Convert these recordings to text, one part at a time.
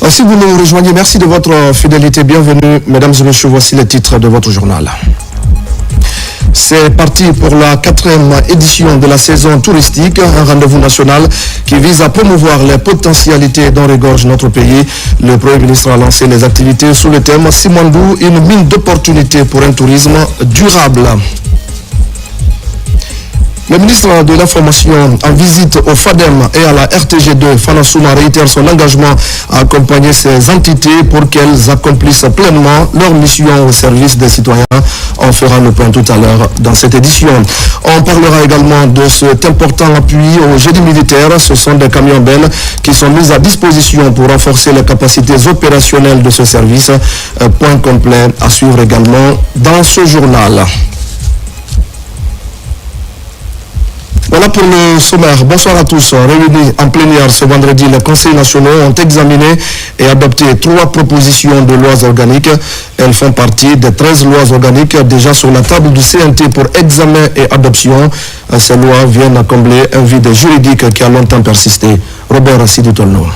Si vous nous rejoignez, merci de votre fidélité. Bienvenue, mesdames et messieurs, voici les titres de votre journal. C'est parti pour la 4e édition de la saison touristique, un rendez-vous national qui vise à promouvoir les potentialités dont regorge notre pays. Le Premier ministre a lancé les activités sous le thème Simandou, une mine d'opportunités pour un tourisme durable. Le ministre de l'Information, en visite au FADEM et à la RTG2, Fanasouma réitère son engagement à accompagner ces entités pour qu'elles accomplissent pleinement leur mission au service des citoyens. On fera le point tout à l'heure dans cette édition. On parlera également de cet important appui au génie militaire. Ce sont des camions Bell qui sont mis à disposition pour renforcer les capacités opérationnelles de ce service. Point complet à suivre également dans ce journal. Voilà pour le sommaire. Bonsoir à tous. Réunis en plénière ce vendredi, les conseils nationaux ont examiné et adopté 3 propositions de lois organiques. Elles font partie des 13 lois organiques déjà sur la table du CNT pour examen et adoption. Ces lois viennent combler un vide juridique qui a longtemps persisté. Robert Siditolno.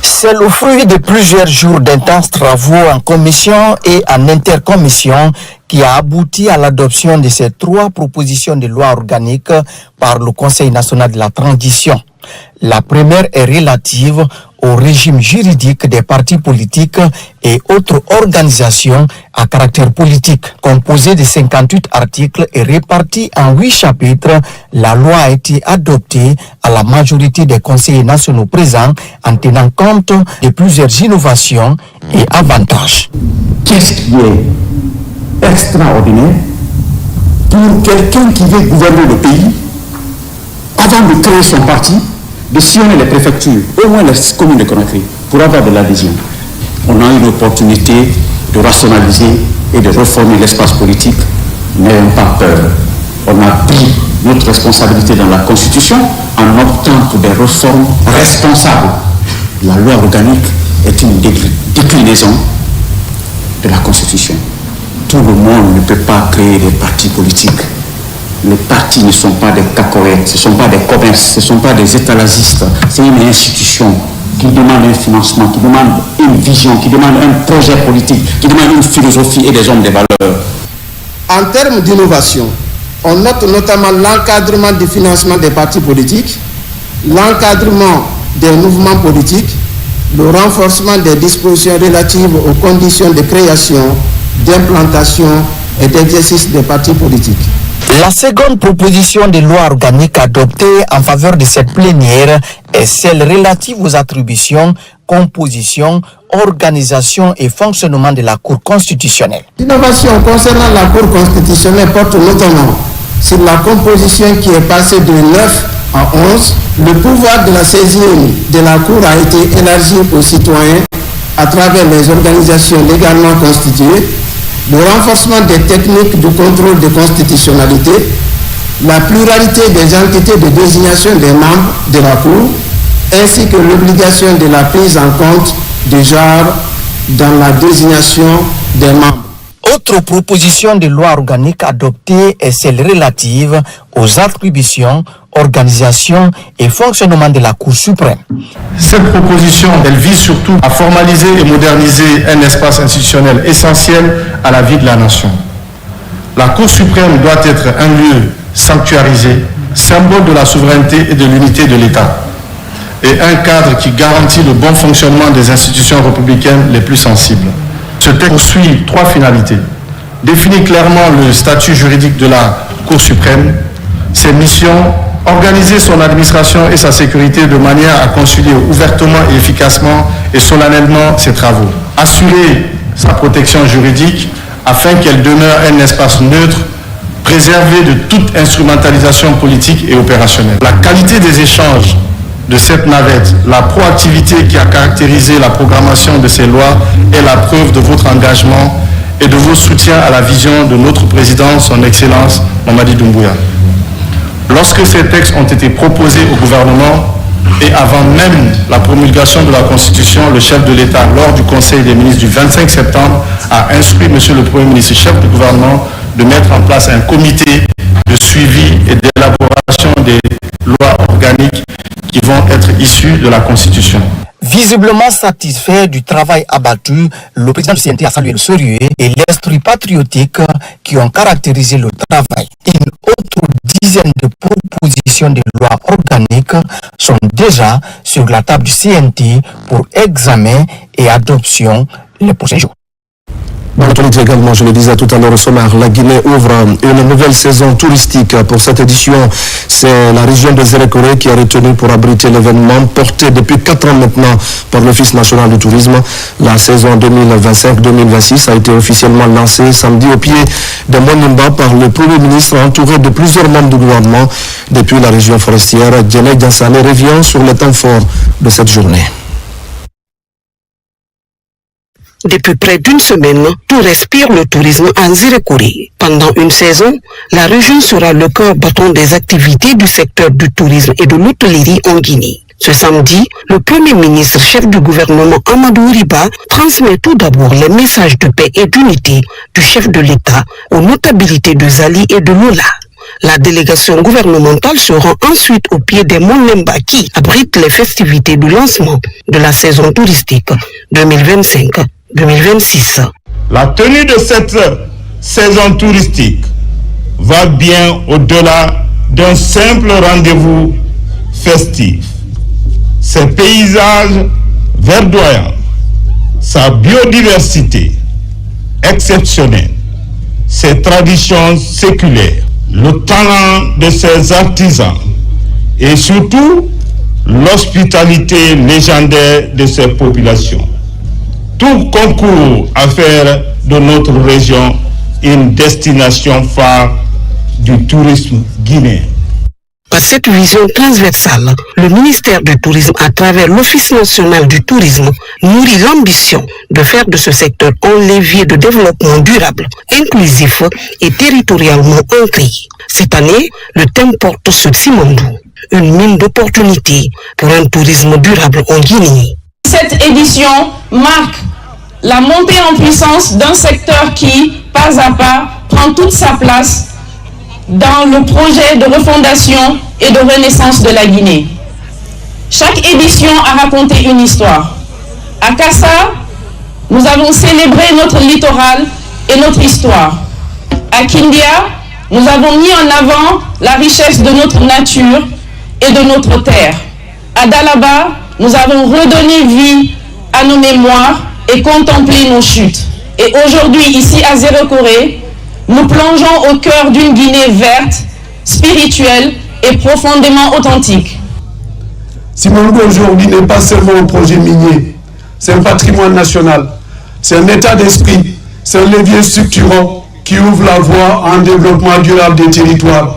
C'est le fruit de plusieurs jours d'intenses travaux en commission et en intercommission qui a abouti à l'adoption de ces 3 propositions de loi organiques par le Conseil national de la transition. La première est relative au régime juridique des partis politiques et autres organisations à caractère politique. Composée de 58 articles et répartie en 8 chapitres, la loi a été adoptée à la majorité des conseillers nationaux présents en tenant compte de plusieurs innovations et avantages. Qu'est-ce qui est extraordinaire pour quelqu'un qui veut gouverner le pays, avant de créer son parti, de sillonner les préfectures, au moins les communes de Conakry, pour avoir de l'adhésion. On a eu l'opportunité de rationaliser et de reformer l'espace politique. N'ayons pas peur. On a pris notre responsabilité dans la Constitution en optant pour des réformes responsables. La loi organique est une déclinaison de la Constitution. Tout le monde ne peut pas créer des partis politiques. Les partis ne sont pas des cacahuètes, ce ne sont pas des commerces, ce ne sont pas des étalagistes. C'est une institution qui demande un financement, qui demande une vision, qui demande un projet politique, qui demande une philosophie et des hommes de valeur. En termes d'innovation, on note notamment l'encadrement du financement des partis politiques, l'encadrement des mouvements politiques, le renforcement des dispositions relatives aux conditions de création, d'implantation et d'exercice des partis politiques. La seconde proposition de loi organique adoptée en faveur de cette plénière est celle relative aux attributions, composition, organisation et fonctionnement de la Cour constitutionnelle. L'innovation concernant la Cour constitutionnelle porte notamment sur la composition qui est passée de 9 à 11. Le pouvoir de la saisine de la Cour a été élargi aux citoyens à travers les organisations légalement constituées, le renforcement des techniques du contrôle de constitutionnalité, la pluralité des entités de désignation des membres de la Cour, ainsi que l'obligation de la prise en compte du genre dans la désignation des membres. Autre proposition de loi organique adoptée est celle relative aux attributions, organisation et fonctionnement de la Cour suprême. Cette proposition, elle vise surtout à formaliser et moderniser un espace institutionnel essentiel à la vie de la nation. La Cour suprême doit être un lieu sanctuarisé, symbole de la souveraineté et de l'unité de l'État, et un cadre qui garantit le bon fonctionnement des institutions républicaines les plus sensibles. Ce texte poursuit 3 finalités. Définit clairement le statut juridique de la Cour suprême, ses missions, organiser son administration et sa sécurité de manière à concilier ouvertement et efficacement et solennellement ses travaux. Assurer sa protection juridique afin qu'elle demeure un espace neutre, préservé de toute instrumentalisation politique et opérationnelle. La qualité des échanges de cette navette, la proactivité qui a caractérisé la programmation de ces lois est la preuve de votre engagement et de vos soutiens à la vision de notre président, son Excellence Mamadi Doumbouya. Lorsque ces textes ont été proposés au gouvernement et avant même la promulgation de la Constitution, le chef de l'État, lors du Conseil des ministres du 25 septembre, a instruit Monsieur le Premier ministre, chef du gouvernement, de mettre en place un comité de suivi et d'élaboration des lois organiques qui vont être issues de la Constitution. Visiblement satisfait du travail abattu, le président du CNT a salué le sérieux et l'esprit patriotique qui ont caractérisé le travail. Une autre dizaine de propositions de loi organiques sont déjà sur la table du CNT pour examen et adoption les prochains jours. Dans l'actualité également, je le disais tout à l'heure au sommaire, la Guinée ouvre une nouvelle saison touristique. Pour cette édition, c'est la région de Zérékoré qui a retenu pour abriter l'événement porté depuis 4 ans maintenant par l'Office national du tourisme. La saison 2025-2026 a été officiellement lancée samedi au pied de Monimba par le Premier ministre entouré de plusieurs membres du gouvernement. Depuis la région forestière, Djené Diansane revient sur les temps forts de cette journée. Depuis près d'une semaine, tout respire le tourisme en Zérékoré. Pendant une saison, la région sera le cœur battant des activités du secteur du tourisme et de l'hôtellerie en Guinée. Ce samedi, le Premier ministre chef du gouvernement Amadou Riba transmet tout d'abord les messages de paix et d'unité du chef de l'État aux notabilités de Zali et de Lola. La délégation gouvernementale se rend ensuite au pied des monts Lemba qui abritent les festivités du lancement de la saison touristique 2025-2026. La tenue de cette saison touristique va bien au-delà d'un simple rendez-vous festif. Ses paysages verdoyants, sa biodiversité exceptionnelle, ses traditions séculaires, le talent de ses artisans et surtout l'hospitalité légendaire de ses populations. Tout concourt à faire de notre région une destination phare du tourisme guinéen. Par cette vision transversale, le ministère du Tourisme, à travers l'Office national du tourisme, nourrit l'ambition de faire de ce secteur un levier de développement durable, inclusif et territorialement ancré. Cette année, le thème porte sur Simandou, une mine d'opportunités pour un tourisme durable en Guinée. Cette édition marque la montée en puissance d'un secteur qui, pas à pas, prend toute sa place dans le projet de refondation et de renaissance de la Guinée. Chaque édition a raconté une histoire. À Kassa, nous avons célébré notre littoral et notre histoire. À Kindia, nous avons mis en avant la richesse de notre nature et de notre terre. À Dalaba, nous avons redonné vie à nos mémoires et contemplé nos chutes. Et aujourd'hui, ici à Zérékoré, nous plongeons au cœur d'une Guinée verte, spirituelle et profondément authentique. Simandou aujourd'hui n'est pas seulement un projet minier, c'est un patrimoine national, c'est un état d'esprit, c'est un levier structurant qui ouvre la voie à un développement durable des territoires,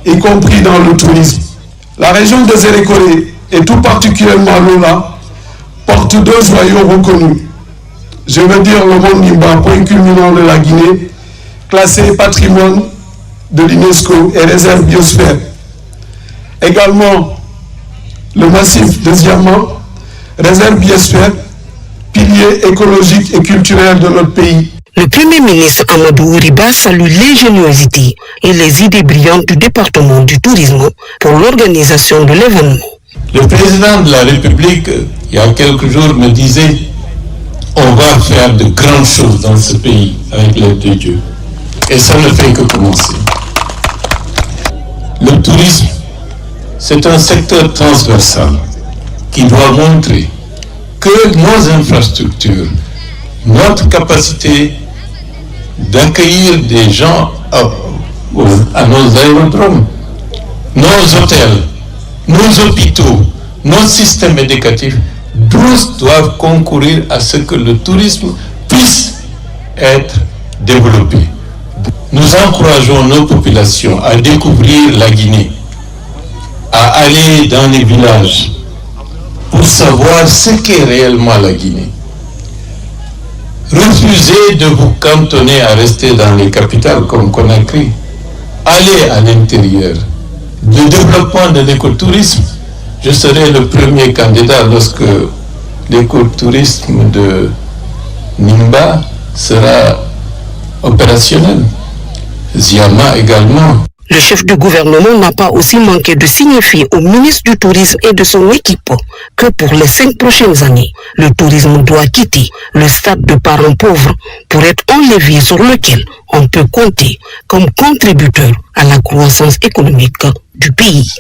y compris dans le tourisme. La région de Zérékoré, et tout particulièrement Lola, porte 2 joyaux reconnus. Je veux dire le mont Nimba, point culminant de la Guinée, classé patrimoine de l'UNESCO et réserve biosphère. Également, le massif de Ziama, réserve biosphère, pilier écologique et culturel de notre pays. Le Premier ministre Amadou Riba salue l'ingéniosité et les idées brillantes du département du tourisme pour l'organisation de l'événement. Le président de la République, il y a quelques jours, me disait « On va faire de grandes choses dans ce pays avec l'aide de Dieu. » Et ça ne fait que commencer. Le tourisme, c'est un secteur transversal qui doit montrer que nos infrastructures, notre capacité d'accueillir des gens à nos aérodromes, nos hôtels, nos hôpitaux, nos systèmes éducatifs, tous doivent concourir à ce que le tourisme puisse être développé. Nous encourageons nos populations à découvrir la Guinée, à aller dans les villages pour savoir ce qu'est réellement la Guinée. Refusez de vous cantonner à rester dans les capitales comme Conakry. Allez à l'intérieur. Le développement de l'écotourisme, je serai le premier candidat lorsque l'écotourisme de Nimba sera opérationnel. Ziama également. Le chef du gouvernement n'a pas aussi manqué de signifier au ministre du Tourisme et de son équipe que pour les 5 prochaines années, le tourisme doit quitter le stade de parents pauvres pour être un levier sur lequel on peut compter comme contributeur à la croissance économique du pays.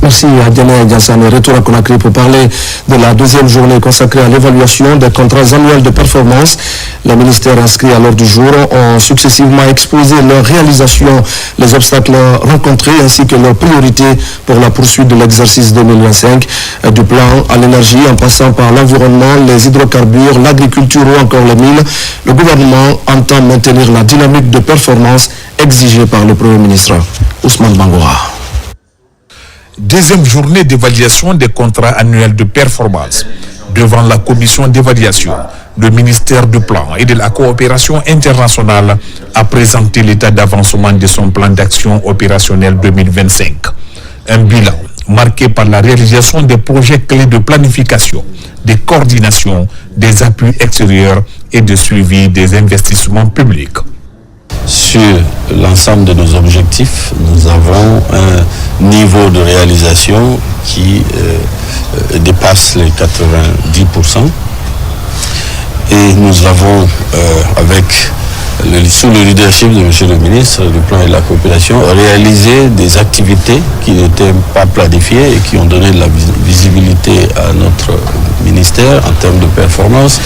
Merci à Diana Diassane. Retour à Conakry pour parler de la deuxième journée consacrée à l'évaluation des contrats annuels de performance. Les ministères inscrits à l'ordre du jour ont successivement exposé leur réalisation, les obstacles rencontrés ainsi que leurs priorités pour la poursuite de l'exercice 2025, du plan à l'énergie en passant par l'environnement, les hydrocarbures, l'agriculture ou encore les mines. Le gouvernement entend maintenir la dynamique de performance exigée par le Premier ministre Ousmane Bangoura. Deuxième journée d'évaluation des contrats annuels de performance. Devant la commission d'évaluation, le ministère du Plan et de la coopération internationale a présenté l'état d'avancement de son plan d'action opérationnel 2025. Un bilan marqué par la réalisation des projets clés de planification, de coordination, des appuis extérieurs et de suivi des investissements publics. Sur l'ensemble de nos objectifs, nous avons un niveau de réalisation qui dépasse les 90%. Et nous avons, sous le leadership de M. le ministre du Plan et de la Coopération, réalisé des activités qui n'étaient pas planifiées et qui ont donné de la visibilité à notre ministère en termes de performance.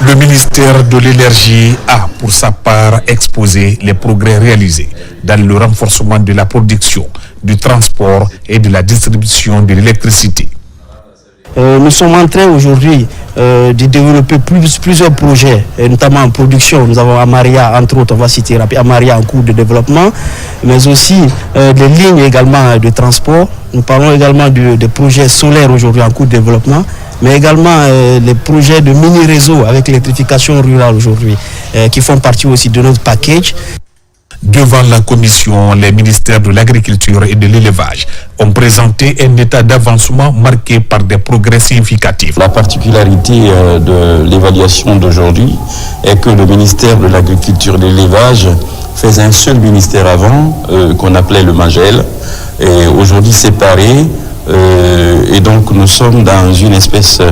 Le ministère de l'Énergie a, pour sa part, exposé les progrès réalisés dans le renforcement de la production, du transport et de la distribution de l'électricité. Nous sommes en train aujourd'hui de développer plusieurs projets, notamment en production. Nous avons Amaria, entre autres, on va citer Amaria en cours de développement, mais aussi des lignes également de transport. Nous parlons également des projets solaires aujourd'hui en cours de développement, mais également les projets de mini-réseau avec l'électrification rurale aujourd'hui, qui font partie aussi de notre package. Devant la commission, les ministères de l'Agriculture et de l'Élevage ont présenté un état d'avancement marqué par des progrès significatifs. La particularité de l'évaluation d'aujourd'hui est que le ministère de l'Agriculture et de l'Élevage faisait un seul ministère avant, qu'on appelait le MAGEL, et aujourd'hui séparé, et donc nous sommes dans une espèce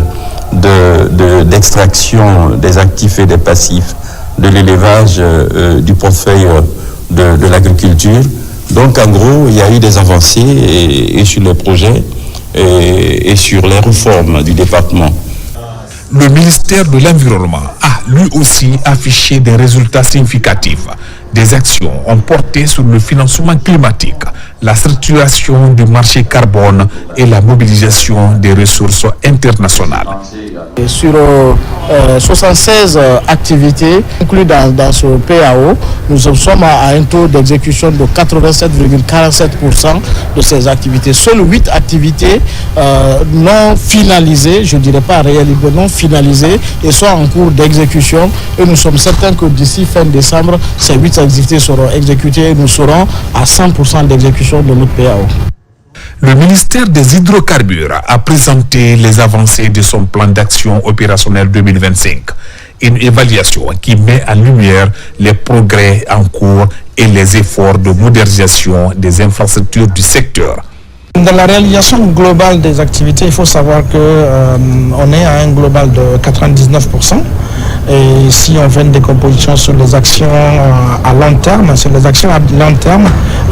d'extraction des actifs et des passifs de l'élevage du portefeuille de l'agriculture. Donc en gros, il y a eu des avancées et sur les projets et sur les réformes du département. Le ministère de l'Environnement a lui aussi affiché des résultats significatifs. Des actions ont porté sur le financement climatique, la structuration du marché carbone et la mobilisation des ressources internationales. Sur 76 activités incluses dans ce PAO, nous sommes à un taux d'exécution de 87,47% de ces activités. Seules 8 activités non finalisées, je ne dirais pas réalisées, non finalisées, et sont en cours d'exécution. Et nous sommes certains que d'ici fin décembre, ces 8 activités seront exécutées et nous serons à 100% d'exécution de notre PAO. Le ministère des Hydrocarbures a présenté les avancées de son plan d'action opérationnel 2025. Une évaluation qui met en lumière les progrès en cours et les efforts de modernisation des infrastructures du secteur. Dans la réalisation globale des activités, il faut savoir qu'on est à un global de 99%. Et si on fait une décomposition sur les actions à long terme, sur les actions à long terme,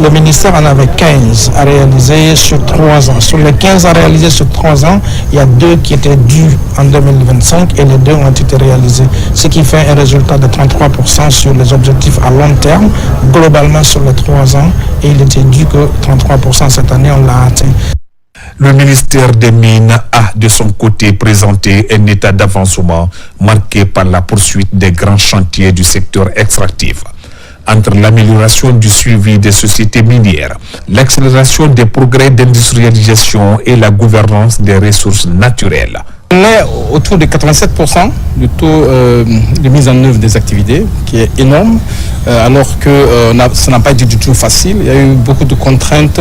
le ministère en avait 15 à réaliser sur 3 ans. Sur les 15 à réaliser sur 3 ans, il y a 2 qui étaient dus en 2025 et les 2 ont été réalisés. Ce qui fait un résultat de 33% sur les objectifs à long terme, globalement sur les 3 ans. Et il était dû que 33% cette année, on l'a atteint. Le ministère des Mines a de son côté présenté un état d'avancement marqué par la poursuite des grands chantiers du secteur extractif. Entre l'amélioration du suivi des sociétés minières, l'accélération des progrès d'industrialisation et la gouvernance des ressources naturelles. On est autour de 87% du taux de mise en œuvre des activités, qui est énorme, alors que ça n'a pas été du tout facile. Il y a eu beaucoup de contraintes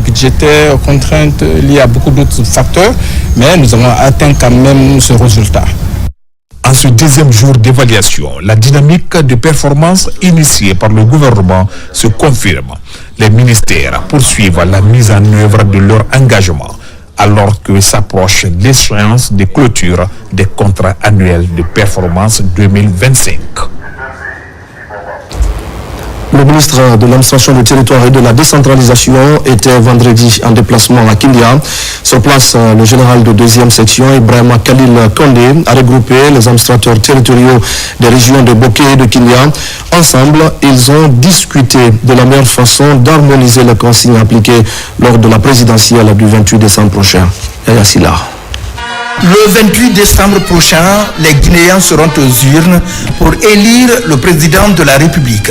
budgétaires, contraintes liées à beaucoup d'autres facteurs, mais nous avons atteint quand même ce résultat. En ce deuxième jour d'évaluation, la dynamique de performance initiée par le gouvernement se confirme. Les ministères poursuivent la mise en œuvre de leur engagement alors que s'approche l'échéance de clôture des contrats annuels de performance 2025. Le ministre de l'administration du territoire et de la décentralisation était vendredi en déplacement à Kindia. Sur place, le général de 2e section, Ibrahim Khalil Kondé, a regroupé les administrateurs territoriaux des régions de Boké et de Kindia. Ensemble, ils ont discuté de la meilleure façon d'harmoniser les consignes appliquées lors de la présidentielle du 28 décembre prochain. Yaya Silla. Le 28 décembre prochain, les Guinéens seront aux urnes pour élire le président de la République.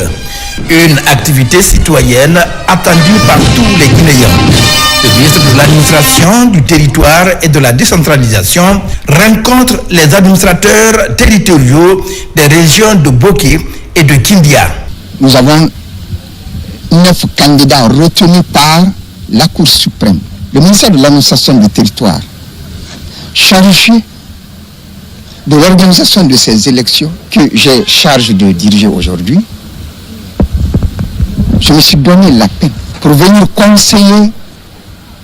Une activité citoyenne attendue par tous les Guinéens. Le ministre de l'administration du territoire et de la décentralisation rencontre les administrateurs territoriaux des régions de Boké et de Kindia. Nous avons 9 candidats retenus par la Cour suprême. Le ministère de l'administration du territoire, chargé de l'organisation de ces élections que j'ai charge de diriger aujourd'hui, je me suis donné la peine pour venir conseiller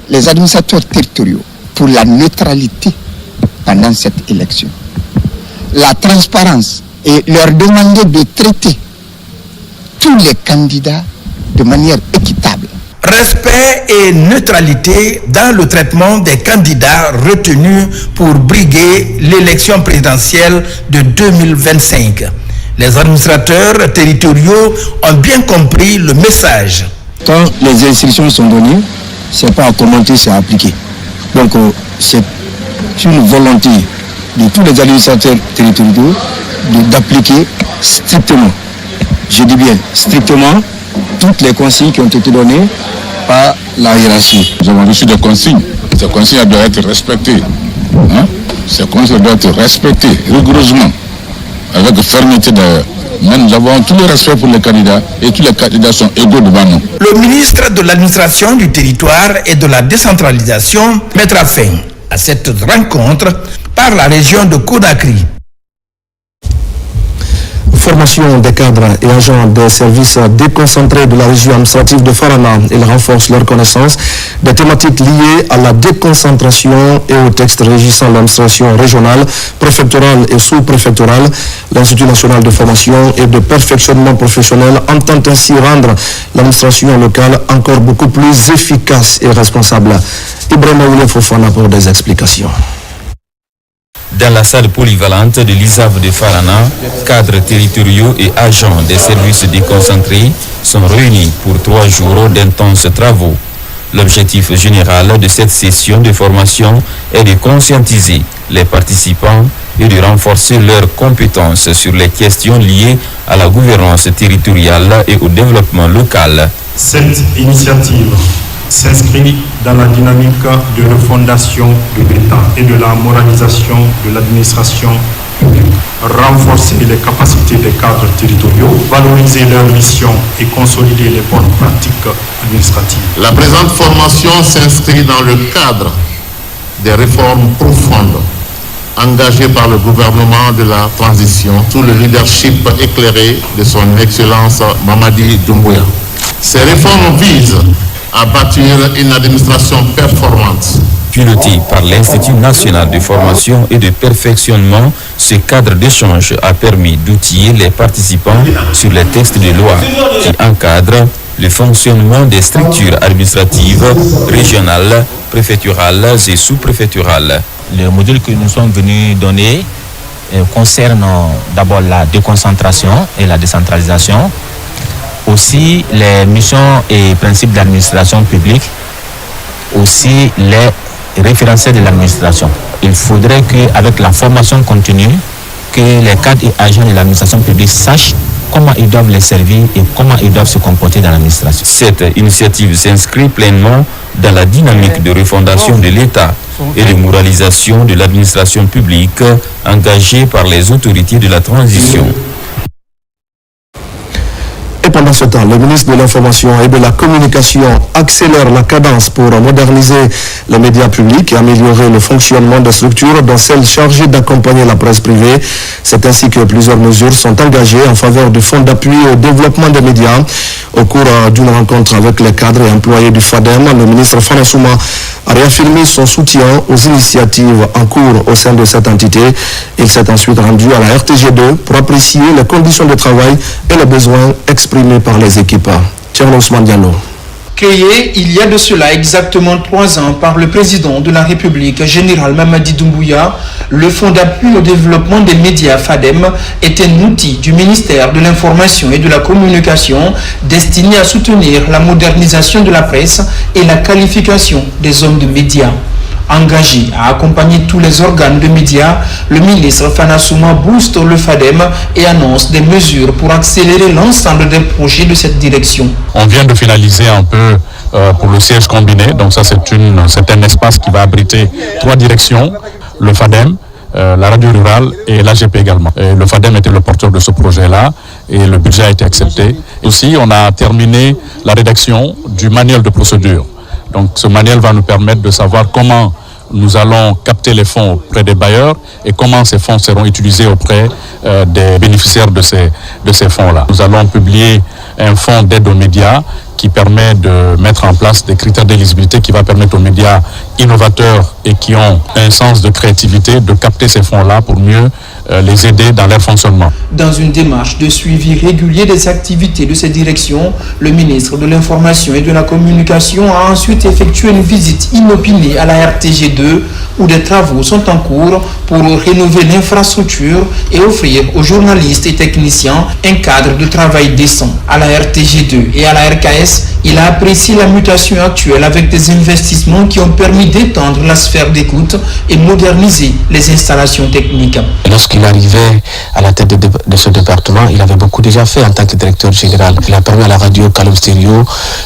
les administrateurs territoriaux pour la neutralité pendant cette élection, la transparence et leur demander de traiter tous les candidats de manière équitable. Respect et neutralité dans le traitement des candidats retenus pour briguer l'élection présidentielle de 2025. Les administrateurs territoriaux ont bien compris le message. Quand les instructions sont données, ce n'est pas à commenter, c'est à appliquer. Donc c'est une volonté de tous les administrateurs territoriaux d'appliquer strictement, je dis bien strictement, toutes les consignes qui ont été données par la hiérarchie. Nous avons reçu des consignes. Ces consignes doivent être respectées. Ces consignes doivent être respectées rigoureusement, avec fermeté d'ailleurs. Mais nous avons tout le respect pour les candidats et tous les candidats sont égaux devant nous. Le ministre de l'administration du territoire et de la décentralisation mettra fin à cette rencontre par la région de Conakry. Formation des cadres et agents des services déconcentrés de la région administrative de Farana. Ils renforcent leur connaissance des thématiques liées à la déconcentration et aux textes régissant l'administration régionale, préfectorale et sous-préfectorale. L'Institut national de formation et de perfectionnement professionnel entend ainsi rendre l'administration locale encore beaucoup plus efficace et responsable. Ibrahim Oulé Fofana pour des explications. Dans la salle polyvalente de l'ISAV de Farana, cadres territoriaux et agents des services déconcentrés sont réunis pour 3 jours d'intenses travaux. L'objectif général de cette session de formation est de conscientiser les participants et de renforcer leurs compétences sur les questions liées à la gouvernance territoriale et au développement local. Cette initiative s'inscrit dans la dynamique de refondation de l'État et de la moralisation de l'administration publique. Renforcer les capacités des cadres territoriaux, valoriser leurs missions et consolider les bonnes pratiques administratives. La présente formation s'inscrit dans le cadre des réformes profondes engagées par le gouvernement de la transition sous le leadership éclairé de son Excellence Mamadi Doumbouya. Ces réformes visent à bâtir une administration performante. Piloté par l'Institut national de formation et de perfectionnement, ce cadre d'échange a permis d'outiller les participants sur les textes de loi qui encadrent le fonctionnement des structures administratives régionales, préfectorales et sous-préfectorales. Le module que nous sommes venus donner concerne d'abord la déconcentration et la décentralisation, aussi les missions et principes d'administration publique, aussi les référentiels de l'administration. Il faudrait qu'avec la formation continue, que les cadres et agents de l'administration publique sachent comment ils doivent les servir et comment ils doivent se comporter dans l'administration. Cette initiative s'inscrit pleinement dans la dynamique de refondation de l'État et de moralisation de l'administration publique engagée par les autorités de la transition. Et pendant Pendant ce temps, le ministre de l'Information et de la Communication accélère la cadence pour moderniser les médias publics et améliorer le fonctionnement des structures, dont celles chargées d'accompagner la presse privée. C'est ainsi que plusieurs mesures sont engagées en faveur du Fonds d'appui au développement des médias. Au cours d'une rencontre avec les cadres et employés du FADEM, le ministre Fana Souma a réaffirmé son soutien aux initiatives en cours au sein de cette entité. Il s'est ensuite rendu à la RTG2 pour apprécier les conditions de travail et les besoins exprimés par les équipes. Thierry Ousmane Diallo. Créé il y a de cela exactement 3 ans par le président de la République, général Mamadi Doumbouya, le Fonds d'appui au développement des médias FADEM est un outil du ministère de l'Information et de la Communication destiné à soutenir la modernisation de la presse et la qualification des hommes de médias. Engagé à accompagner tous les organes de médias, le ministre Fana Souma booste le FADEM et annonce des mesures pour accélérer l'ensemble des projets de cette direction. On vient de finaliser un peu pour le siège combiné, donc ça c'est un espace qui va abriter 3 directions, le FADEM, la radio rurale et l'AGP également. Et le FADEM était le porteur de ce projet-là et le budget a été accepté. Aussi, on a terminé la rédaction du manuel de procédure. Donc ce manuel va nous permettre de savoir comment nous allons capter les fonds auprès des bailleurs et comment ces fonds seront utilisés auprès des bénéficiaires de ces fonds-là. Nous allons publier un fonds d'aide aux médias qui permet de mettre en place des critères d'éligibilité qui va permettre aux médias innovateurs et qui ont un sens de créativité de capter ces fonds-là pour mieux les aider dans leur fonctionnement. Dans une démarche de suivi régulier des activités de ces directions, le ministre de l'Information et de la Communication a ensuite effectué une visite inopinée à la RTG2 où des travaux sont en cours pour rénover l'infrastructure et offrir aux journalistes et techniciens un cadre de travail décent. À la RTG2 et à la RKS, il a apprécié la mutation actuelle avec des investissements qui ont permis d'étendre la sphère d'écoute et moderniser les installations techniques. Lorsqu'il arrivait à la tête de ce département, il avait beaucoup déjà fait en tant que directeur général. Il a permis à la radio Kaloum Stereo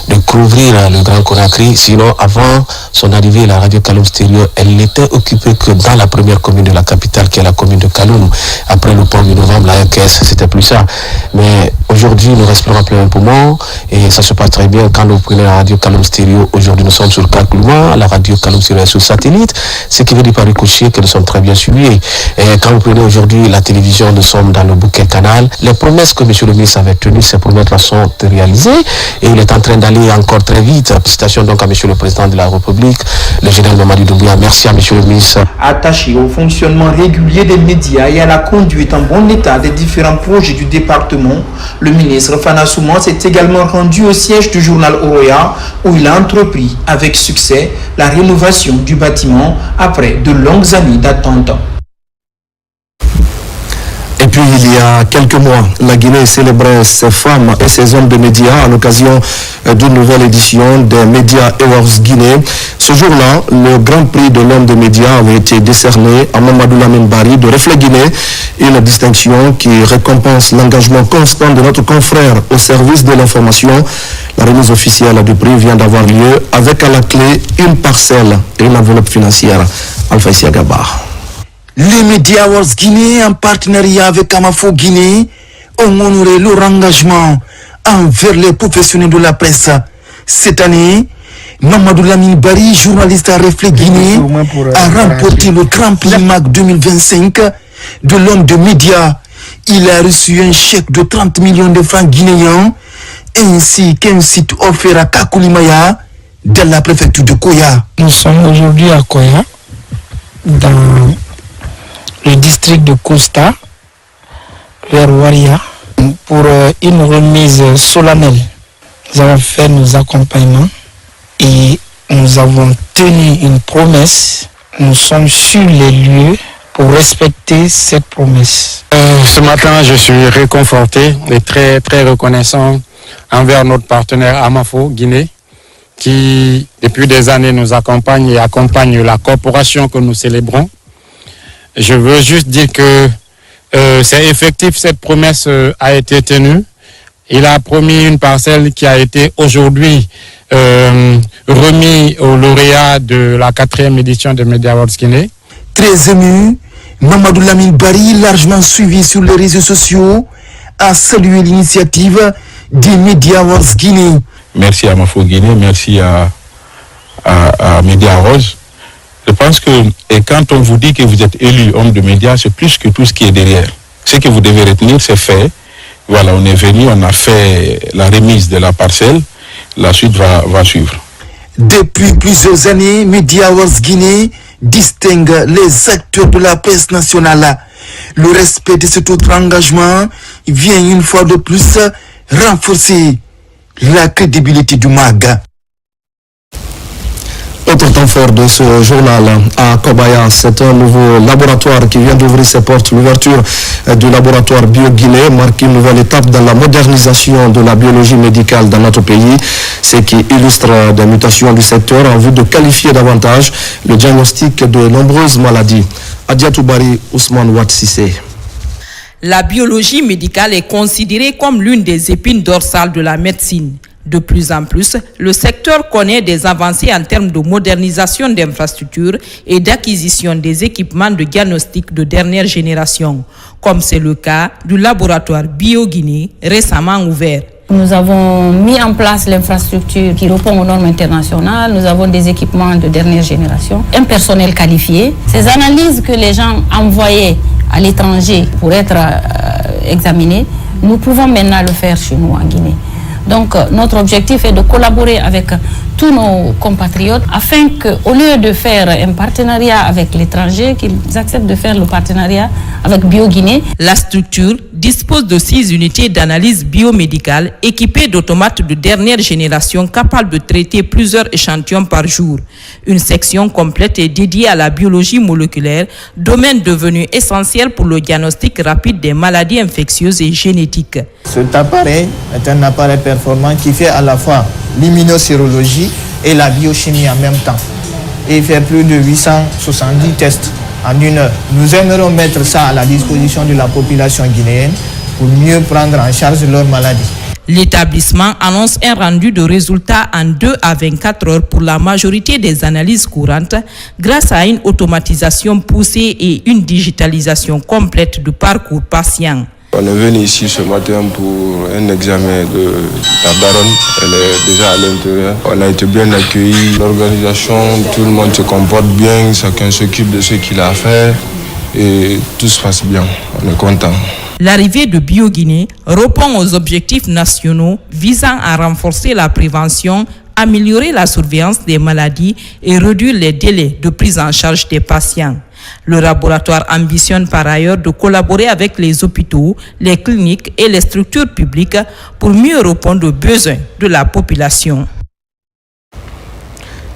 de couvrir le Grand Conakry. Sinon, avant son arrivée, la radio Kaloum Stereo, elle n'était occupée que dans la première commune de la capitale, qui est la commune de Kaloum. Après le 1er novembre, la RKS, c'était plus ça. Mais aujourd'hui, nous respirons plein poumon et ça se passe très bien. Quand nous prenons la radio Kaloum Stereo, aujourd'hui nous sommes sur 4 mois, la radio Kaloum Stereo est sur satellite, ce qui veut dire par ricochet que nous sommes très bien suivis. Et quand vous prenez aujourd'hui la télévision, nous sommes dans le bouquet canal. Les promesses que M. le ministre avait tenues, ces promesses sont réalisées et il est en train d'aller encore très vite. Félicitations donc à M. le président de la République, le général Mamadi Doumbouya. Merci à M. le ministre. Attaché au fonctionnement régulier des médias et à la conduite en bon état des différents projets du département, le ministre Fana Souma s'est également rendu au siège du journal Oroya où il a entrepris avec succès la rénovation du bâtiment après de longues années d'attente. Et puis il y a quelques mois, la Guinée célébrait ses femmes et ses hommes de médias à l'occasion d'une nouvelle édition des Media Awards Guinée. Ce jour-là, le Grand Prix de l'homme des médias avait été décerné à Mamadou Lamine Bari de Reflet Guinée, une distinction qui récompense l'engagement constant de notre confrère au service de l'information. La remise officielle du prix vient d'avoir lieu avec à la clé une parcelle et une enveloppe financière. Alpha Isia Gabar. Les Media Awards Guinée, en partenariat avec Amafo Guinée, ont honoré leur engagement envers les professionnels de la presse. Cette année, Mamadou Lamine Bari, journaliste à Reflet Guinée, a remporté le Grand Prix MAC 2025 de l'homme de médias. Il a reçu un chèque de 30 millions de francs guinéens ainsi qu'un site offert à Kakoulimaya dans la préfecture de Koya. Nous sommes aujourd'hui à Koya, dans le district de Costa, vers Waria, pour une remise solennelle. Nous avons fait nos accompagnements et nous avons tenu une promesse. Nous sommes sur les lieux pour respecter cette promesse. Ce matin, je suis réconforté et très, très reconnaissant envers notre partenaire Amafo Guinée, qui depuis des années nous accompagne et accompagne la corporation que nous célébrons. Je veux juste dire que c'est effectif, cette promesse a été tenue. Il a promis une parcelle qui a été aujourd'hui remis au lauréat de la 4e édition de Media Awards Guinée. Très ému, Mamadou Lamine Bari, largement suivi sur les réseaux sociaux, a salué l'initiative des Media Awards Guinée. Merci à Amafo Guinée, merci à Media Awards. Je pense que quand on vous dit que vous êtes élu homme de médias, c'est plus que tout ce qui est derrière. Ce que vous devez retenir, c'est fait. Voilà, on est venu, on a fait la remise de la parcelle. La suite va suivre. Depuis plusieurs années, Media Awards Guinée distingue les acteurs de la presse nationale. Le respect de cet autre engagement vient une fois de plus renforcer la crédibilité du MAG. Autre temps fort de ce journal à Kobaya, c'est un nouveau laboratoire qui vient d'ouvrir ses portes. L'ouverture du laboratoire BioGuinée marque une nouvelle étape dans la modernisation de la biologie médicale dans notre pays, ce qui illustre des mutations du secteur en vue de qualifier davantage le diagnostic de nombreuses maladies. Adiatoubari Ousmane Ouatsissé. La biologie médicale est considérée comme l'une des épines dorsales de la médecine. De plus en plus, le secteur connaît des avancées en termes de modernisation d'infrastructures et d'acquisition des équipements de diagnostic de dernière génération, comme c'est le cas du laboratoire BioGuinée récemment ouvert. Nous avons mis en place l'infrastructure qui répond aux normes internationales. Nous avons des équipements de dernière génération, un personnel qualifié. Ces analyses que les gens envoyaient à l'étranger pour être examinées, nous pouvons maintenant le faire chez nous en Guinée. Donc notre objectif est de collaborer avec tous nos compatriotes afin qu'au lieu de faire un partenariat avec l'étranger, qu'ils acceptent de faire le partenariat avec BioGuinée. La structure dispose de 6 unités d'analyse biomédicale équipées d'automates de dernière génération capables de traiter plusieurs échantillons par jour. Une section complète est dédiée à la biologie moléculaire, domaine devenu essentiel pour le diagnostic rapide des maladies infectieuses et génétiques. Cet appareil est un appareil performant qui fait à la fois l'immunosérologie et la biochimie en même temps. Et il fait plus de 870 tests en 1 heure. Nous aimerions mettre ça à la disposition de la population guinéenne pour mieux prendre en charge leurs maladies. L'établissement annonce un rendu de résultats en 2 à 24 heures pour la majorité des analyses courantes grâce à une automatisation poussée et une digitalisation complète du parcours patient. On est venu ici ce matin pour un examen de la daronne. Elle est déjà à l'intérieur. On a été bien accueillis. L'organisation, tout le monde se comporte bien. Chacun s'occupe de ce qu'il a à faire. Et tout se passe bien. On est content. L'arrivée de BioGuinée répond aux objectifs nationaux visant à renforcer la prévention, améliorer la surveillance des maladies et réduire les délais de prise en charge des patients. Le laboratoire ambitionne par ailleurs de collaborer avec les hôpitaux, les cliniques et les structures publiques pour mieux répondre aux besoins de la population.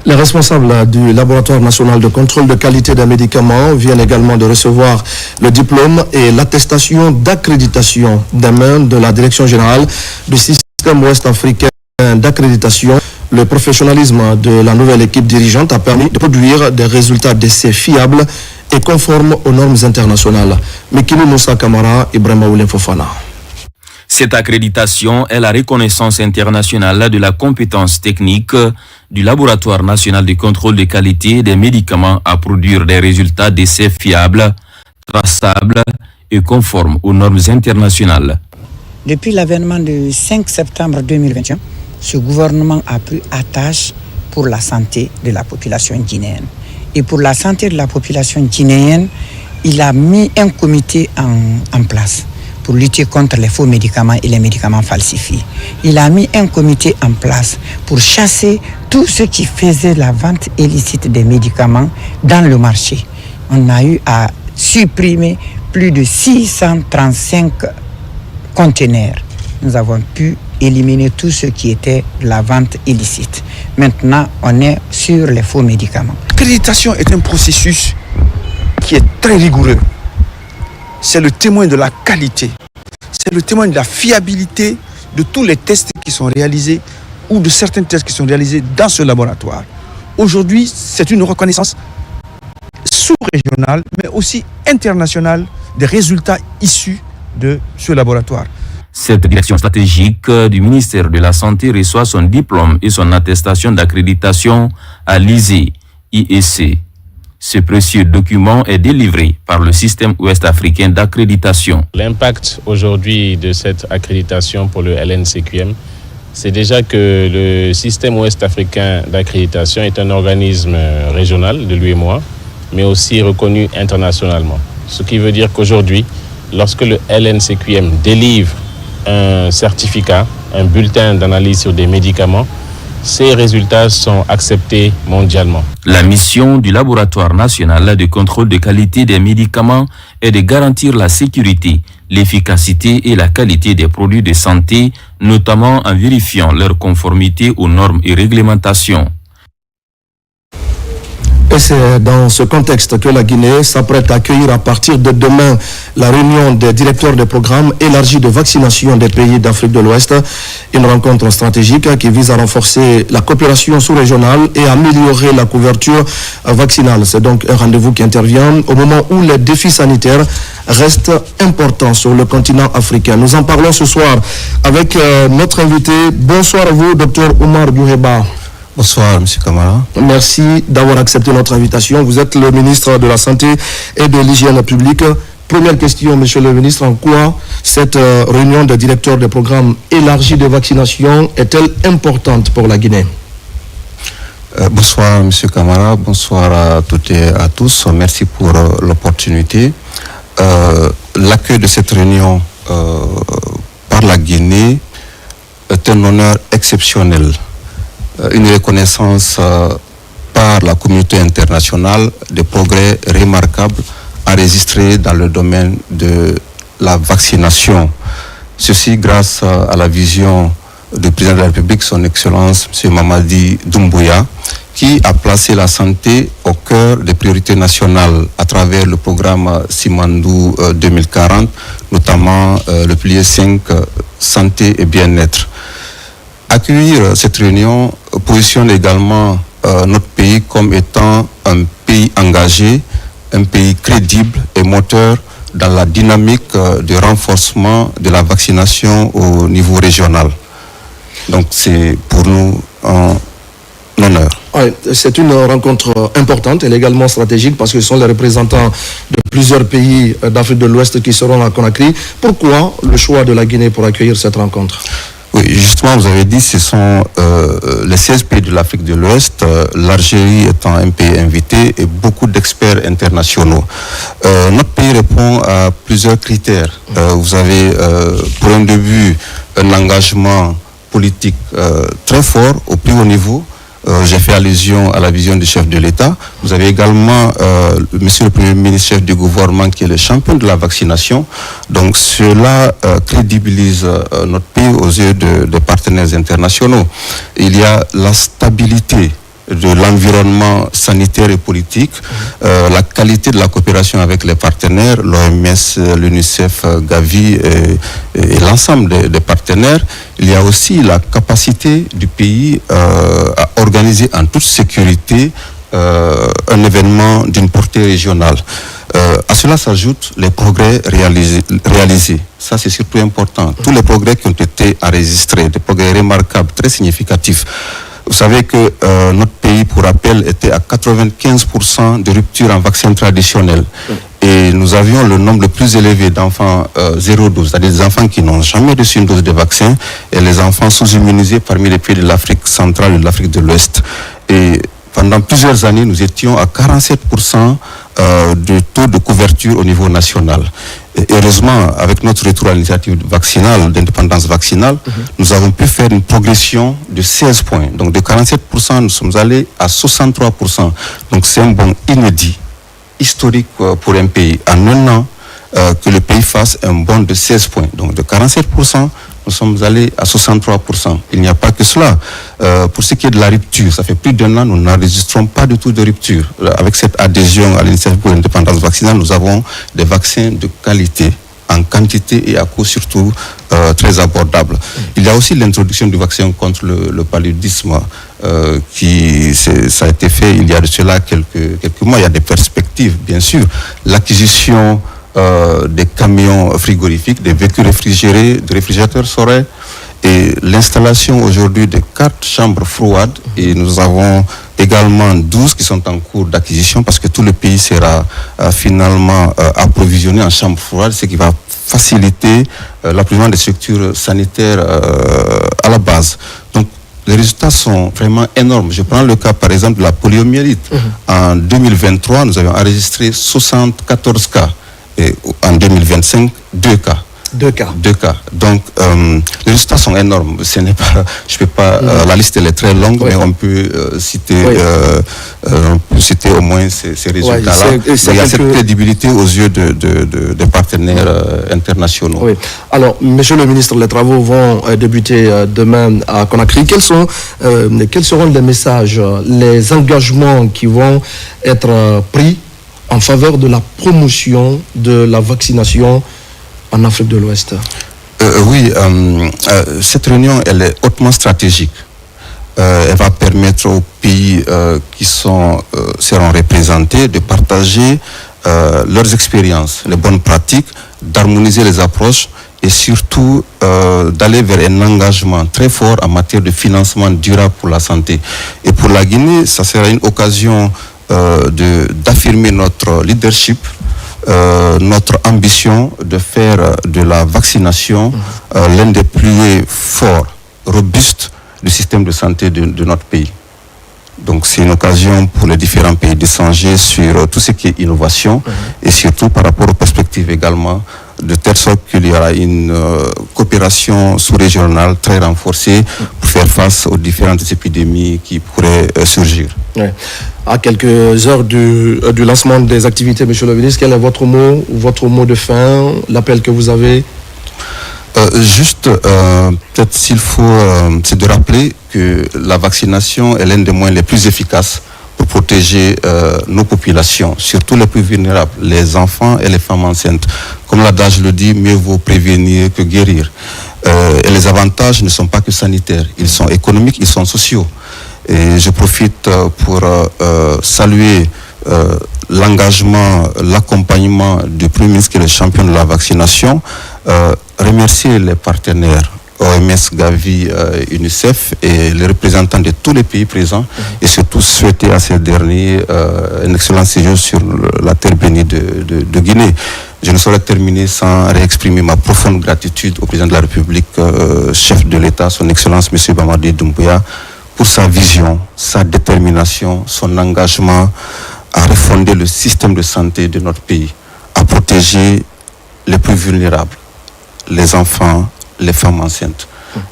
Les responsables du laboratoire national de contrôle de qualité des médicaments viennent également de recevoir le diplôme et l'attestation d'accréditation des mains de la Direction générale du système ouest-africain d'accréditation. Le professionnalisme de la nouvelle équipe dirigeante a permis de produire des résultats d'essais fiables et conformes aux normes internationales. Mekini Moussa Kamara, Ibrahima Oulin Fofana. Cette accréditation est la reconnaissance internationale de la compétence technique du Laboratoire national de contrôle de qualité des médicaments à produire des résultats d'essais fiables, traçables et conformes aux normes internationales. Depuis l'avènement du 5 septembre 2021, ce gouvernement a pris attache pour la santé de la population guinéenne. Et pour la santé de la population guinéenne, il a mis un comité en place pour lutter contre les faux médicaments et les médicaments falsifiés. Il a mis un comité en place pour chasser tout ce qui faisait la vente illicite des médicaments dans le marché. On a eu à supprimer plus de 635 conteneurs. Nous avons pu éliminer tout ce qui était la vente illicite. Maintenant, on est sur les faux médicaments. L'accréditation est un processus qui est très rigoureux. C'est le témoin de la qualité. C'est le témoin de la fiabilité de tous les tests qui sont réalisés ou de certains tests qui sont réalisés dans ce laboratoire. Aujourd'hui, c'est une reconnaissance sous-régionale, mais aussi internationale des résultats issus de ce laboratoire. Cette direction stratégique du ministère de la Santé reçoit son diplôme et son attestation d'accréditation à l'ISE, IEC. Ce précieux document est délivré par le système ouest-africain d'accréditation. L'impact aujourd'hui de cette accréditation pour le LNCQM, c'est déjà que le système ouest-africain d'accréditation est un organisme régional de l'UEMOA, mais aussi reconnu internationalement. Ce qui veut dire qu'aujourd'hui, lorsque le LNCQM délivre un certificat, un bulletin d'analyse sur des médicaments, ces résultats sont acceptés mondialement. La mission du laboratoire national de contrôle de qualité des médicaments est de garantir la sécurité, l'efficacité et la qualité des produits de santé, notamment en vérifiant leur conformité aux normes et réglementations. Et c'est dans ce contexte que la Guinée s'apprête à accueillir à partir de demain la réunion des directeurs des programmes élargis de vaccination des pays d'Afrique de l'Ouest. Une rencontre stratégique qui vise à renforcer la coopération sous-régionale et à améliorer la couverture vaccinale. C'est donc un rendez-vous qui intervient au moment où les défis sanitaires restent importants sur le continent africain. Nous en parlons ce soir avec notre invité. Bonsoir à vous, Dr Oumar Bouheba. Bonsoir, M. Kamara. Merci d'avoir accepté notre invitation. Vous êtes le ministre de la Santé et de l'Hygiène publique. Première question, Monsieur le ministre, en quoi cette réunion des directeurs des programmes élargis de vaccination est-elle importante pour la Guinée? Bonsoir, M. Kamara. Bonsoir à toutes et à tous. Merci pour l'opportunité. L'accueil de cette réunion par la Guinée est un honneur exceptionnel. Une reconnaissance par la communauté internationale des progrès remarquables enregistrés dans le domaine de la vaccination. Ceci grâce à la vision du président de la République, son Excellence M. Mamadi Doumbouya, qui a placé la santé au cœur des priorités nationales à travers le programme Simandou 2040, notamment le pilier 5, santé et bien-être. Accueillir cette réunion positionne également notre pays comme étant un pays engagé, un pays crédible et moteur dans la dynamique de renforcement de la vaccination au niveau régional. Donc c'est pour nous un honneur. Oui, c'est une rencontre importante, elle est également stratégique parce que ce sont les représentants de plusieurs pays d'Afrique de l'Ouest qui seront à Conakry. Pourquoi le choix de la Guinée pour accueillir cette rencontre? Oui, justement, vous avez dit ce sont les 16 pays de l'Afrique de l'Ouest, l'Algérie étant un pays invité et beaucoup d'experts internationaux. Notre pays répond à plusieurs critères. Vous avez, pour un début, un engagement politique très fort au plus haut niveau. J'ai fait allusion à la vision du chef de l'État. Vous avez également Monsieur le Premier ministre, chef du gouvernement, qui est le champion de la vaccination. Donc cela crédibilise notre pays aux yeux des partenaires internationaux. Il y a la stabilité de l'environnement sanitaire et politique, la qualité de la coopération avec les partenaires, l'OMS, l'UNICEF, Gavi et l'ensemble des partenaires. Il y a aussi la capacité du pays à organiser en toute sécurité un événement d'une portée régionale. À cela s'ajoutent les progrès réalisés. Ça, c'est surtout important. Tous les progrès qui ont été enregistrés, des progrès remarquables, très significatifs. Vous savez que notre pays, pour rappel, était à 95% de rupture en vaccin traditionnel. Et nous avions le nombre le plus élevé d'enfants 0 dose, c'est-à-dire des enfants qui n'ont jamais reçu une dose de vaccin, et les enfants sous-immunisés parmi les pays de l'Afrique centrale et de l'Afrique de l'Ouest. Et pendant plusieurs années, nous étions à 47% de taux de couverture au niveau national. Et heureusement, avec notre retour à l'initiative vaccinale, d'indépendance vaccinale, nous avons pu faire une progression de 16 points. Donc de 47%, nous sommes allés à 63%. Donc c'est un bond inédit, historique pour un pays. En un an, que le pays fasse un bond de 16 points. Donc de 47%, nous sommes allés à 63%. Il n'y a pas que cela. Pour ce qui est de la rupture, ça fait plus d'un an, nous n'enregistrons pas du tout de rupture. Avec cette adhésion à l'initiative pour l'indépendance vaccinale, nous avons des vaccins de qualité, en quantité et à coût surtout très abordable. Il y a aussi l'introduction du vaccin contre le paludisme ça a été fait il y a de cela quelques mois. Il y a des perspectives, bien sûr. L'acquisition des camions frigorifiques, des véhicules réfrigérés, des réfrigérateurs solaires et l'installation aujourd'hui de 4 chambres froides et nous avons également 12 qui sont en cours d'acquisition parce que tout le pays sera finalement approvisionné en chambres froides, ce qui va faciliter l'approvisionnement des structures sanitaires à la base. Donc, les résultats sont vraiment énormes. Je prends le cas, par exemple, de la poliomyélite. En 2023, nous avions enregistré 74 cas. Et en 2025, 2 cas. 2 cas. Donc, les résultats sont énormes. Ce n'est pas, je peux pas, la liste elle est très longue, mais on peut citer au moins ces résultats-là. Il y a cette crédibilité aux yeux des partenaires internationaux. Oui. Alors, Monsieur le ministre, les travaux vont débuter demain à Conakry. Quels seront les messages, les engagements qui vont être pris en faveur de la promotion de la vaccination en Afrique de l'Ouest? Cette réunion, elle est hautement stratégique. Elle va permettre aux pays qui seront représentés de partager leurs expériences, les bonnes pratiques, d'harmoniser les approches et surtout d'aller vers un engagement très fort en matière de financement durable pour la santé. Et pour la Guinée, ça sera une occasion d'affirmer notre leadership, notre ambition de faire de la vaccination l'un des piliers forts, robustes du système de santé de notre pays. Donc c'est une occasion pour les différents pays d'échanger sur tout ce qui est innovation et surtout par rapport aux perspectives également, de telle sorte qu'il y aura une coopération sous-régionale très renforcée pour faire face aux différentes épidémies qui pourraient surgir. Oui. À quelques heures du lancement des activités, Monsieur le ministre, quel est votre mot de fin, l'appel que vous avez? Peut-être s'il faut, c'est de rappeler que la vaccination est l'un des moyens les plus efficaces pour protéger nos populations, surtout les plus vulnérables, les enfants et les femmes enceintes. Comme l'adage le dit, mieux vaut prévenir que guérir. Et les avantages ne sont pas que sanitaires, ils sont économiques, ils sont sociaux. Et je profite pour saluer l'engagement, l'accompagnement du Premier ministre qui est le champion de la vaccination, remercier les partenaires OMS, Gavi, UNICEF et les représentants de tous les pays présents et surtout souhaiter à ces derniers un excellent séjour sur la terre bénie de Guinée. Je ne saurais terminer sans réexprimer ma profonde gratitude au président de la République, chef de l'État, son Excellence M. Mamadi Doumbouya, pour sa vision, sa détermination, son engagement à refonder le système de santé de notre pays, à protéger les plus vulnérables, les enfants, les femmes enceintes.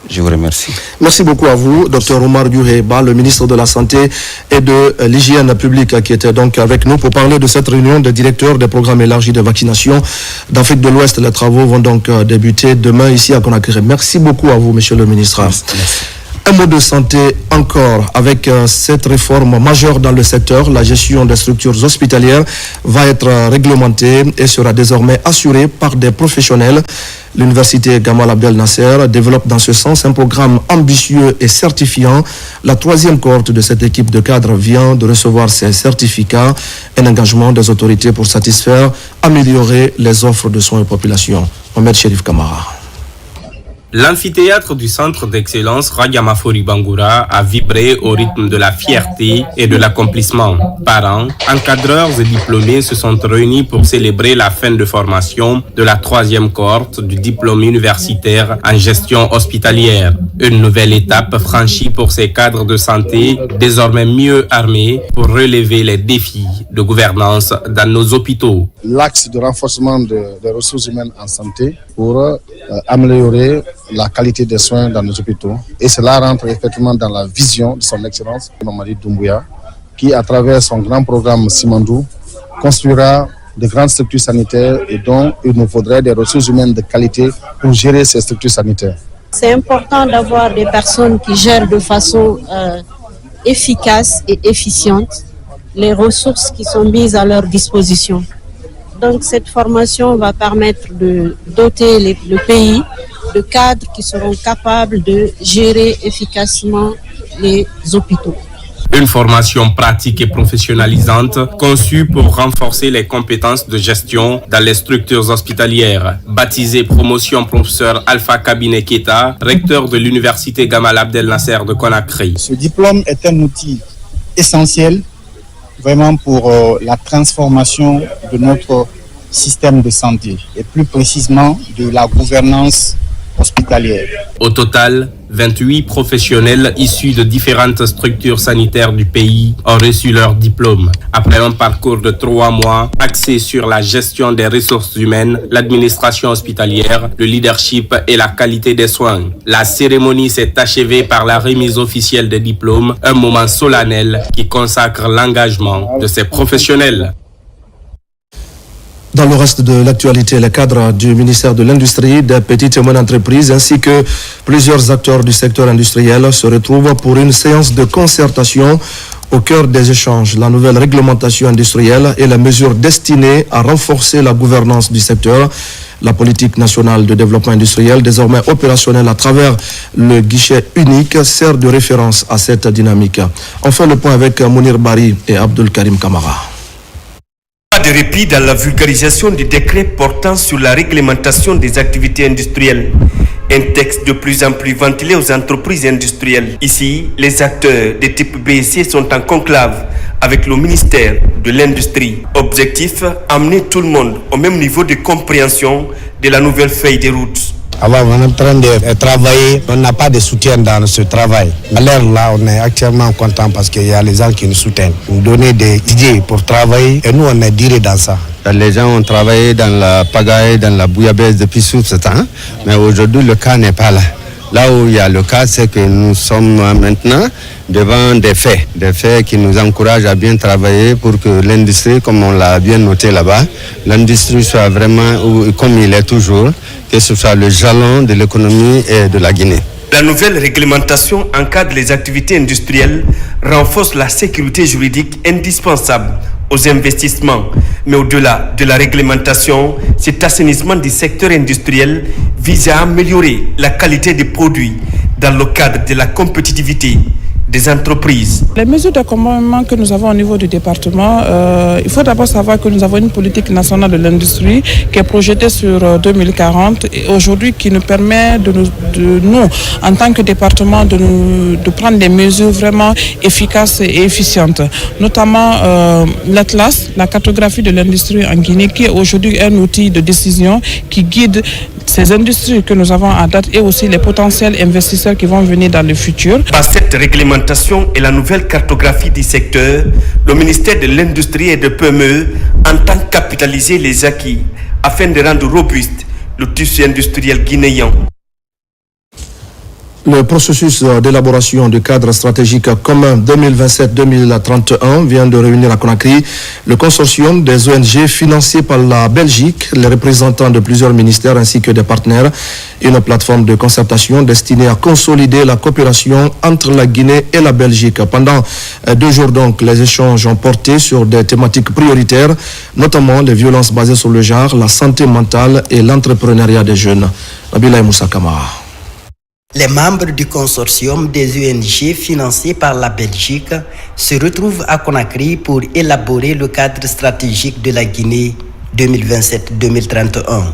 Je vous remercie. Merci beaucoup à vous, Dr Omar Diouheba, le ministre de la Santé et de l'Hygiène publique, qui était donc avec nous pour parler de cette réunion des directeurs des programmes élargis de vaccination d'Afrique de l'Ouest. Les travaux vont donc débuter demain ici à Conakry. Merci beaucoup à vous, Monsieur le ministre. Merci. Un mot de santé encore. Avec cette réforme majeure dans le secteur, la gestion des structures hospitalières va être réglementée et sera désormais assurée par des professionnels. L'université Gamal Abdel Nasser développe dans ce sens un programme ambitieux et certifiant. La 3e cohorte de cette équipe de cadres vient de recevoir ces certificats, un engagement des autorités pour satisfaire, améliorer les offres de soins aux populations. Mohamed Chérif Kamara. L'amphithéâtre du centre d'excellence Radiamafori Bangoura a vibré au rythme de la fierté et de l'accomplissement. Parents, encadreurs et diplômés se sont réunis pour célébrer la fin de formation de la 3e cohorte du diplôme universitaire en gestion hospitalière. Une nouvelle étape franchie pour ces cadres de santé, désormais mieux armés pour relever les défis de gouvernance dans nos hôpitaux. L'axe de renforcement des ressources humaines en santé pour améliorer la qualité des soins dans nos hôpitaux. Et cela rentre effectivement dans la vision de son Excellence Mamadi Doumbouya, qui à travers son grand programme Simandou construira de grandes structures sanitaires et dont il nous faudrait des ressources humaines de qualité pour gérer ces structures sanitaires. C'est important d'avoir des personnes qui gèrent de façon efficace et efficiente les ressources qui sont mises à leur disposition. Donc cette formation va permettre de doter le pays de cadres qui seront capables de gérer efficacement les hôpitaux. Une formation pratique et professionnalisante conçue pour renforcer les compétences de gestion dans les structures hospitalières. Baptisée promotion professeur Alpha Kabine Keita, recteur de l'université Gamal Abdel Nasser de Conakry. Ce diplôme est un outil essentiel vraiment pour la transformation de notre système de santé et plus précisément de la gouvernance hospitalière. Au total, 28 professionnels issus de différentes structures sanitaires du pays ont reçu leur diplôme. Après un parcours de 3 mois axé sur la gestion des ressources humaines, l'administration hospitalière, le leadership et la qualité des soins. La cérémonie s'est achevée par la remise officielle des diplômes, un moment solennel qui consacre l'engagement de ces professionnels. Dans le reste de l'actualité, les cadres du ministère de l'Industrie, des petites et moyennes entreprises ainsi que plusieurs acteurs du secteur industriel se retrouvent pour une séance de concertation au cœur des échanges. La nouvelle réglementation industrielle et les mesures destinées à renforcer la gouvernance du secteur. La politique nationale de développement industriel, désormais opérationnelle à travers le guichet unique, sert de référence à cette dynamique. Enfin, le point avec Mounir Bari et Abdul Karim Kamara. Pas de répit dans la vulgarisation du décret portant sur la réglementation des activités industrielles. Un texte de plus en plus ventilé aux entreprises industrielles. Ici, les acteurs de type BSC sont en conclave avec le ministère de l'Industrie. Objectif, amener tout le monde au même niveau de compréhension de la nouvelle feuille de route. Alors, on est en train de travailler, on n'a pas de soutien dans ce travail. À l'heure là, on est actuellement content parce qu'il y a les gens qui nous soutiennent, nous donnent des idées pour travailler et nous on est diré dans ça. Les gens ont travaillé dans la pagaille, dans la bouillabaisse depuis tout ce temps, mais aujourd'hui le cas n'est pas là. Là où il y a le cas, c'est que nous sommes maintenant devant des faits qui nous encouragent à bien travailler pour que l'industrie, comme on l'a bien noté là-bas, l'industrie soit vraiment, comme il est toujours, que ce soit le jalon de l'économie et de la Guinée. La nouvelle réglementation encadre les activités industrielles, renforce la sécurité juridique indispensable aux investissements. Mais au-delà de la réglementation, cet assainissement du secteur industriel vise à améliorer la qualité des produits dans le cadre de la compétitivité des entreprises. Les mesures d'accompagnement que nous avons au niveau du département, il faut d'abord savoir que nous avons une politique nationale de l'industrie qui est projetée sur 2040 et aujourd'hui qui nous permet de nous en tant que département, de prendre des mesures vraiment efficaces et efficientes. Notamment l'Atlas, la cartographie de l'industrie en Guinée, qui est aujourd'hui un outil de décision qui guide ces industries que nous avons à date et aussi les potentiels investisseurs qui vont venir dans le futur. Par cette réglementation et la nouvelle cartographie du secteur, le ministère de l'Industrie et de PME entend capitaliser les acquis afin de rendre robuste le tissu industriel guinéen. Le processus d'élaboration du cadre stratégique commun 2027-2031 vient de réunir à Conakry le consortium des ONG financé par la Belgique, les représentants de plusieurs ministères ainsi que des partenaires, une plateforme de concertation destinée à consolider la coopération entre la Guinée et la Belgique. Pendant 2 jours donc, les échanges ont porté sur des thématiques prioritaires, notamment les violences basées sur le genre, la santé mentale et l'entrepreneuriat des jeunes. Nabila Moussa Kamara. Les membres du consortium des ONG financés par la Belgique se retrouvent à Conakry pour élaborer le cadre stratégique de la Guinée 2027-2031.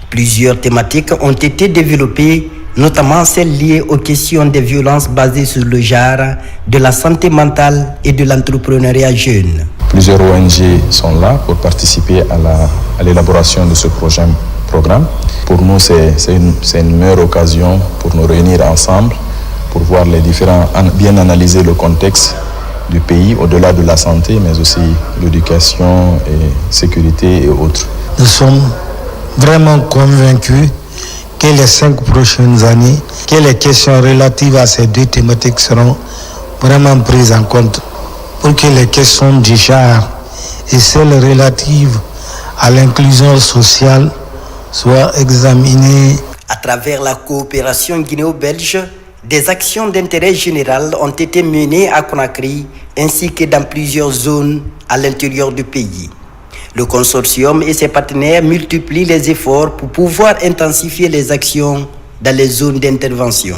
Plusieurs thématiques ont été développées, notamment celles liées aux questions des violences basées sur le genre, de la santé mentale et de l'entrepreneuriat jeune. Plusieurs ONG sont là pour participer à l'élaboration de ce programme. Pour nous, c'est une meilleure occasion pour nous réunir ensemble, pour voir les différents, bien analyser le contexte du pays, au-delà de la santé, mais aussi l'éducation et sécurité et autres. Nous sommes vraiment convaincus que les 5 prochaines années, que les questions relatives à ces 2 thématiques seront vraiment prises en compte pour que les questions du genre et celles relatives à l'inclusion sociale soient examinées. À travers la coopération guinéo-belge, des actions d'intérêt général ont été menées à Conakry ainsi que dans plusieurs zones à l'intérieur du pays. Le consortium et ses partenaires multiplient les efforts pour pouvoir intensifier les actions dans les zones d'intervention.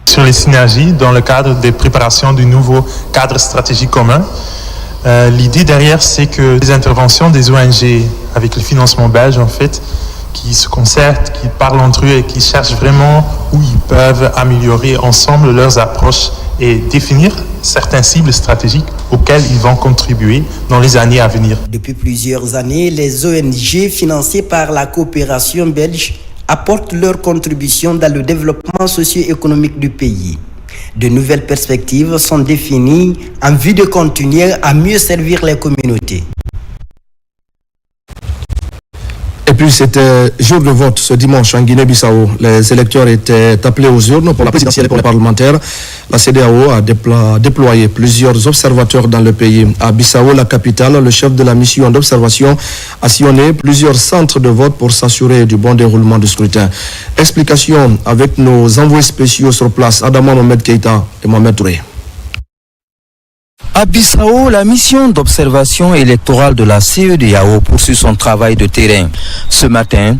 Sur les synergies dans le cadre des préparations du nouveau cadre stratégique commun, l'idée derrière, c'est que les interventions des ONG avec le financement belge, en fait, qui se concertent, qui parlent entre eux et qui cherchent vraiment où ils peuvent améliorer ensemble leurs approches et définir certaines cibles stratégiques auxquelles ils vont contribuer dans les années à venir. Depuis plusieurs années, les ONG financées par la coopération belge apportent leur contribution dans le développement socio-économique du pays. De nouvelles perspectives sont définies en vue de continuer à mieux servir les communautés. Et puis c'était jour de vote ce dimanche en Guinée-Bissau. Les électeurs étaient appelés aux urnes pour la présidentielle et pour les parlementaires. La CEDEAO a déployé plusieurs observateurs dans le pays. À Bissau, la capitale, le chef de la mission d'observation a sillonné plusieurs centres de vote pour s'assurer du bon déroulement du scrutin. Explication avec nos envoyés spéciaux sur place, Adama Mohamed Keïta et Mohamed Touré. À Bissau, la mission d'observation électorale de la CEDEAO poursuit son travail de terrain. Ce matin,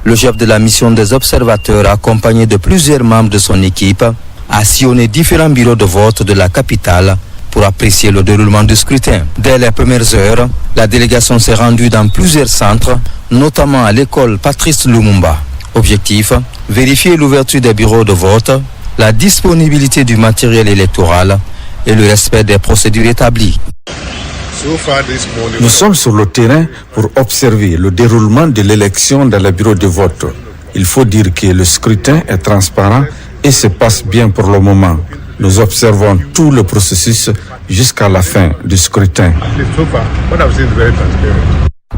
le chef de la mission des observateurs, accompagné de plusieurs membres de son équipe, a sillonné différents bureaux de vote de la capitale pour apprécier le déroulement du scrutin. Dès les premières heures, la délégation s'est rendue dans plusieurs centres, notamment à l'école Patrice Lumumba. Objectif, vérifier l'ouverture des bureaux de vote, la disponibilité du matériel électoral et le respect des procédures établies. Nous sommes sur le terrain pour observer le déroulement de l'élection dans les bureaux de vote. Il faut dire que le scrutin est transparent et se passe bien pour le moment. Nous observons tout le processus jusqu'à la fin du scrutin.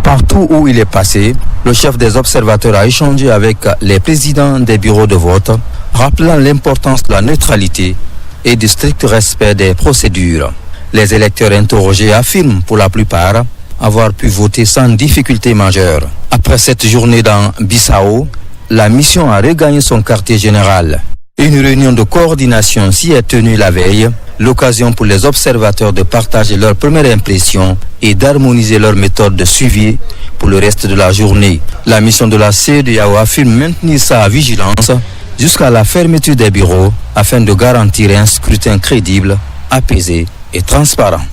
Partout où il est passé, le chef des observateurs a échangé avec les présidents des bureaux de vote, rappelant l'importance de la neutralité et du strict respect des procédures. Les électeurs interrogés affirment pour la plupart avoir pu voter sans difficulté majeure. Après cette journée dans Bissau, la mission a regagné son quartier général. Une réunion de coordination s'y est tenue la veille, l'occasion pour les observateurs de partager leurs premières impressions et d'harmoniser leurs méthodes de suivi pour le reste de la journée. La mission de la CEDEAO affirme maintenir sa vigilance jusqu'à la fermeture des bureaux afin de garantir un scrutin crédible, apaisé et transparent.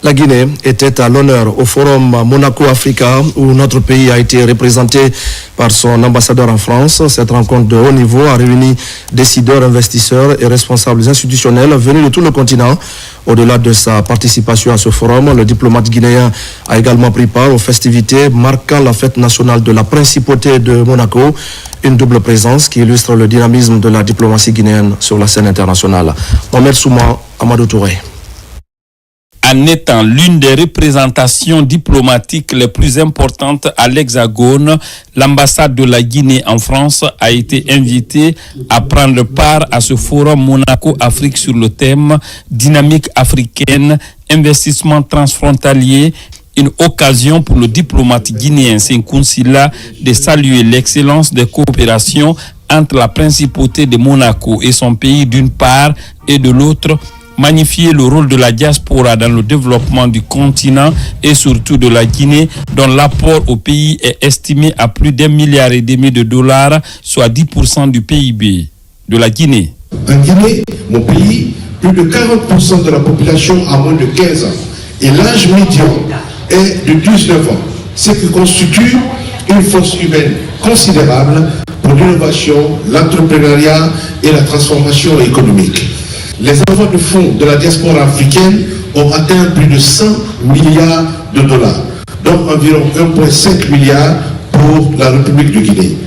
La Guinée était à l'honneur au forum Monaco-Africa où notre pays a été représenté par son ambassadeur en France. Cette rencontre de haut niveau a réuni décideurs, investisseurs et responsables institutionnels venus de tout le continent. Au-delà de sa participation à ce forum, le diplomate guinéen a également pris part aux festivités marquant la fête nationale de la principauté de Monaco, une double présence qui illustre le dynamisme de la diplomatie guinéenne sur la scène internationale. Mohamed Souma, Amadou Touré. En étant l'une des représentations diplomatiques les plus importantes à l'Hexagone, l'ambassade de la Guinée en France a été invitée à prendre part à ce forum Monaco-Afrique sur le thème « Dynamique africaine, investissement transfrontalier ». Une occasion pour le diplomate guinéen Sékou Sylla de saluer l'excellence des coopérations entre la principauté de Monaco et son pays d'une part et de l'autre, magnifier le rôle de la diaspora dans le développement du continent et surtout de la Guinée, dont l'apport au pays est estimé à plus d'1,5 milliard de dollars, soit 10% du PIB de la Guinée. En Guinée, mon pays, plus de 40% de la population a moins de 15 ans et l'âge médian est de 19 ans, ce qui constitue une force humaine considérable pour l'innovation, l'entrepreneuriat et la transformation économique. Les envois de fonds de la diaspora africaine ont atteint plus de 100 milliards de dollars, donc environ 1,5 milliard pour la République de Guinée.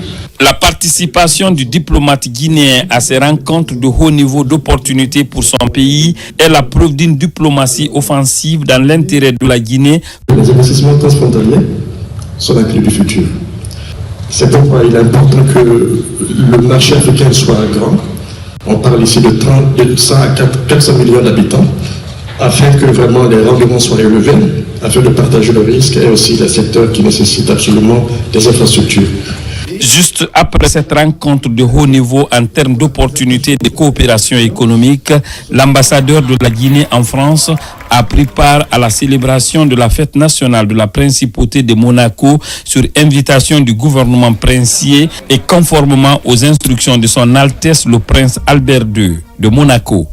La participation du diplomate guinéen à ces rencontres de haut niveau d'opportunités pour son pays est la preuve d'une diplomatie offensive dans l'intérêt de la Guinée. Les investissements transfrontaliers sont la clé du futur. C'est pourquoi il est important que le marché africain soit grand. On parle ici de 100 à 400 millions d'habitants, afin que vraiment les rendements soient élevés, afin de partager le risque et aussi les secteurs qui nécessitent absolument des infrastructures. Juste après cette rencontre de haut niveau en termes d'opportunités de coopération économique, l'ambassadeur de la Guinée en France a pris part à la célébration de la fête nationale de la principauté de Monaco sur invitation du gouvernement princier et conformément aux instructions de son Altesse le Prince Albert II de Monaco.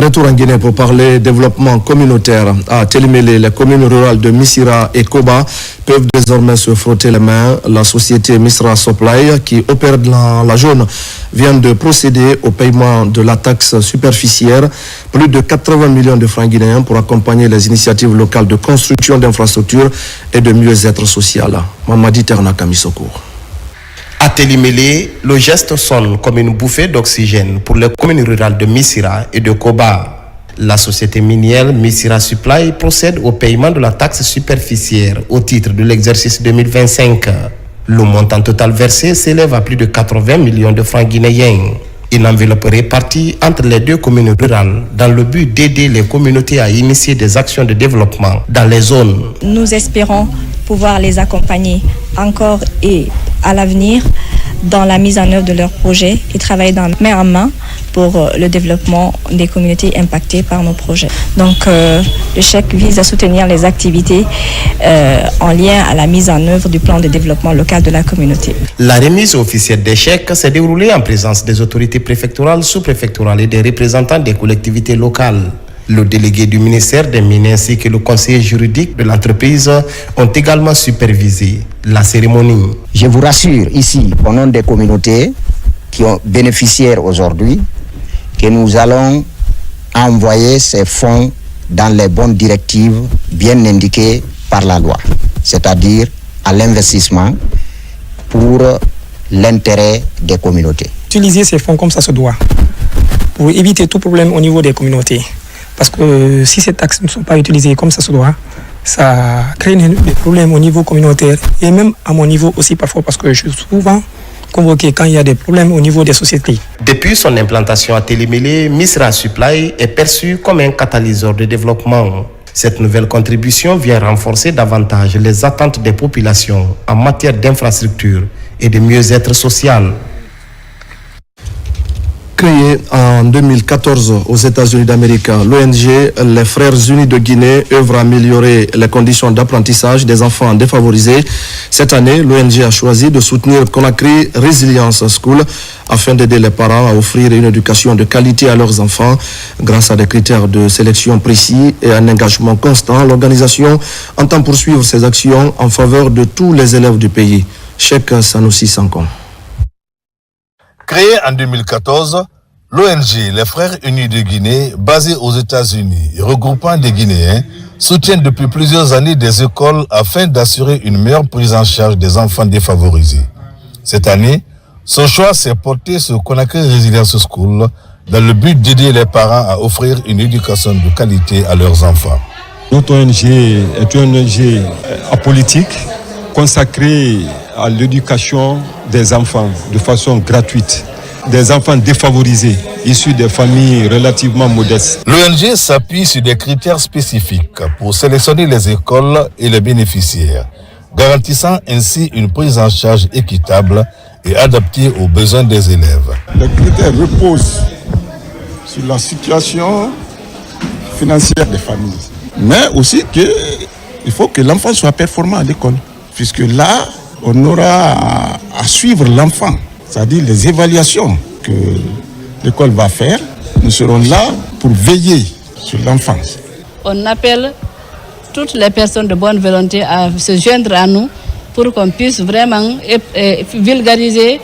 Retour en Guinée pour parler développement communautaire. À Télémélé, les communes rurales de Missira et Koba peuvent désormais se frotter les mains. La société Misra Supply, qui opère dans la zone, vient de procéder au paiement de la taxe superficiaire, plus de 80 millions de francs guinéens pour accompagner les initiatives locales de construction d'infrastructures et de mieux-être social. Mamadi Ternakami Secours. À Télémélé, le geste sonne comme une bouffée d'oxygène pour les communes rurales de Missira et de Koba. La société minière Missira Supply procède au paiement de la taxe superficiaire au titre de l'exercice 2025. Le montant total versé s'élève à plus de 80 millions de francs guinéens. Une enveloppe répartie entre les deux communes rurales dans le but d'aider les communautés à initier des actions de développement dans les zones. Nous espérons pouvoir les accompagner encore et à l'avenir dans la mise en œuvre de leurs projets et travailler main en main pour le développement des communautés impactées par nos projets. Donc le chèque vise à soutenir les activités en lien à la mise en œuvre du plan de développement local de la communauté. La remise officielle des chèques s'est déroulée en présence des autorités préfectorales, sous-préfectorales et des représentants des collectivités locales. Le délégué du ministère des Mines ainsi que le conseiller juridique de l'entreprise ont également supervisé la cérémonie. Je vous rassure ici, au nom des communautés qui ont bénéficiaires aujourd'hui, que nous allons envoyer ces fonds dans les bonnes directives bien indiquées par la loi, c'est-à-dire à l'investissement pour l'intérêt des communautés. Utiliser ces fonds comme ça se doit, pour éviter tout problème au niveau des communautés. Parce que si ces taxes ne sont pas utilisées comme ça se doit, ça crée des problèmes au niveau communautaire et même à mon niveau aussi parfois parce que je suis souvent convoqué quand il y a des problèmes au niveau des sociétés. Depuis son implantation à Télémélé, Misra Supply est perçu comme un catalyseur de développement. Cette nouvelle contribution vient renforcer davantage les attentes des populations en matière d'infrastructure et de mieux-être social. Créé en 2014 aux États-Unis d'Amérique, l'ONG Les Frères Unis de Guinée œuvre à améliorer les conditions d'apprentissage des enfants défavorisés. Cette année, l'ONG a choisi de soutenir Conakry Resilience School afin d'aider les parents à offrir une éducation de qualité à leurs enfants. Grâce à des critères de sélection précis et un engagement constant, l'organisation entend poursuivre ses actions en faveur de tous les élèves du pays. Cheikh Sanoussi Sankon. Créée en 2014, l'ONG Les Frères Unis de Guinée, basée aux États-Unis et regroupant des Guinéens, soutient depuis plusieurs années des écoles afin d'assurer une meilleure prise en charge des enfants défavorisés. Cette année, son choix s'est porté sur Conakry Resilience School dans le but d'aider les parents à offrir une éducation de qualité à leurs enfants. Notre ONG est une ONG apolitique consacrée à l'éducation des enfants de façon gratuite, des enfants défavorisés, issus des familles relativement modestes. L'ONG s'appuie sur des critères spécifiques pour sélectionner les écoles et les bénéficiaires, garantissant ainsi une prise en charge équitable et adaptée aux besoins des élèves. Les critères reposent sur la situation financière des familles, mais aussi qu'il faut que l'enfant soit performant à l'école, puisque là, on aura à suivre l'enfant, c'est-à-dire les évaluations que l'école va faire. Nous serons là pour veiller sur l'enfant. On appelle toutes les personnes de bonne volonté à se joindre à nous pour qu'on puisse vraiment vulgariser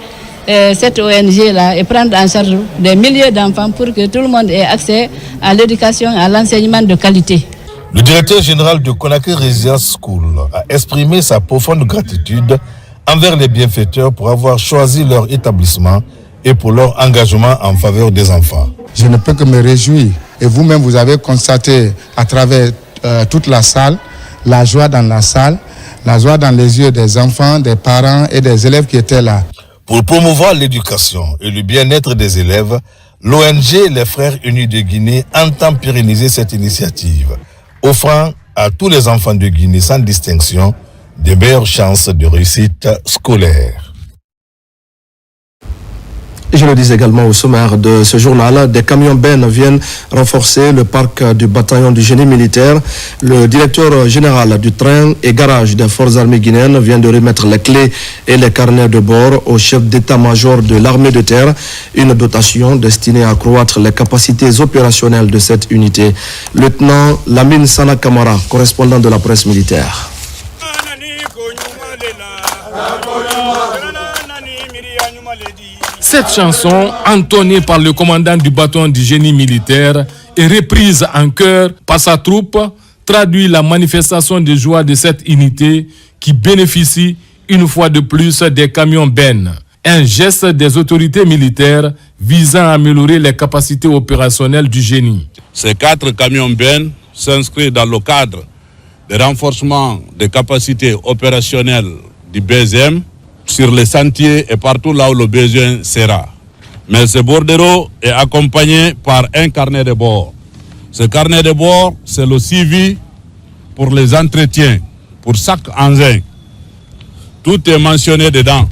cette ONG-là et prendre en charge des milliers d'enfants pour que tout le monde ait accès à l'éducation, à l'enseignement de qualité. Le directeur général de Conakry Resilience School a exprimé sa profonde gratitude envers les bienfaiteurs pour avoir choisi leur établissement et pour leur engagement en faveur des enfants. Je ne peux que me réjouir. Et vous-même, vous avez constaté à travers toute la salle, la joie dans la salle, la joie dans les yeux des enfants, des parents et des élèves qui étaient là. Pour promouvoir l'éducation et le bien-être des élèves, l'ONG Les Frères Unis de Guinée entend pérenniser cette initiative, offrant à tous les enfants de Guinée sans distinction de meilleures chances de réussite scolaire. Je le dis également au sommaire de ce journal, des camions bennes viennent renforcer le parc du bataillon du génie militaire. Le directeur général du train et garage des forces armées guinéennes vient de remettre les clés et les carnets de bord au chef d'état-major de l'armée de terre, une dotation destinée à accroître les capacités opérationnelles de cette unité. Lieutenant Lamine Sana Kamara, correspondant de la presse militaire. Cette chanson, entonnée par le commandant du bataillon du génie militaire et reprise en chœur par sa troupe, traduit la manifestation de joie de cette unité qui bénéficie une fois de plus des camions bennes. Un geste des autorités militaires visant à améliorer les capacités opérationnelles du génie. Ces 4 camions bennes s'inscrivent dans le cadre de renforcement des capacités opérationnelles du BZM sur les sentiers et partout là où le besoin sera. Mais ce bordereau est accompagné par un carnet de bord. Ce carnet de bord, c'est le suivi pour les entretiens, pour chaque engin. Tout est mentionné dedans.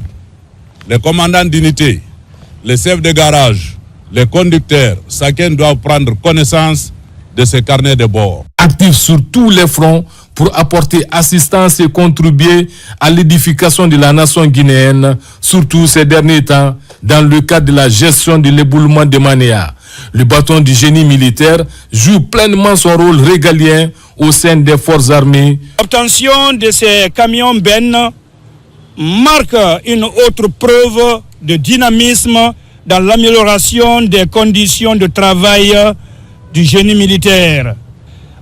Les commandants d'unité, les chefs de garage, les conducteurs, chacun doit prendre connaissance de ce carnet de bord. Actif sur tous les fronts pour apporter assistance et contribuer à l'édification de la nation guinéenne, surtout ces derniers temps, dans le cadre de la gestion de l'éboulement de Manéa. Le bataillon du génie militaire joue pleinement son rôle régalien au sein des forces armées. L'obtention de ces camions bennes marque une autre preuve de dynamisme dans l'amélioration des conditions de travail du génie militaire,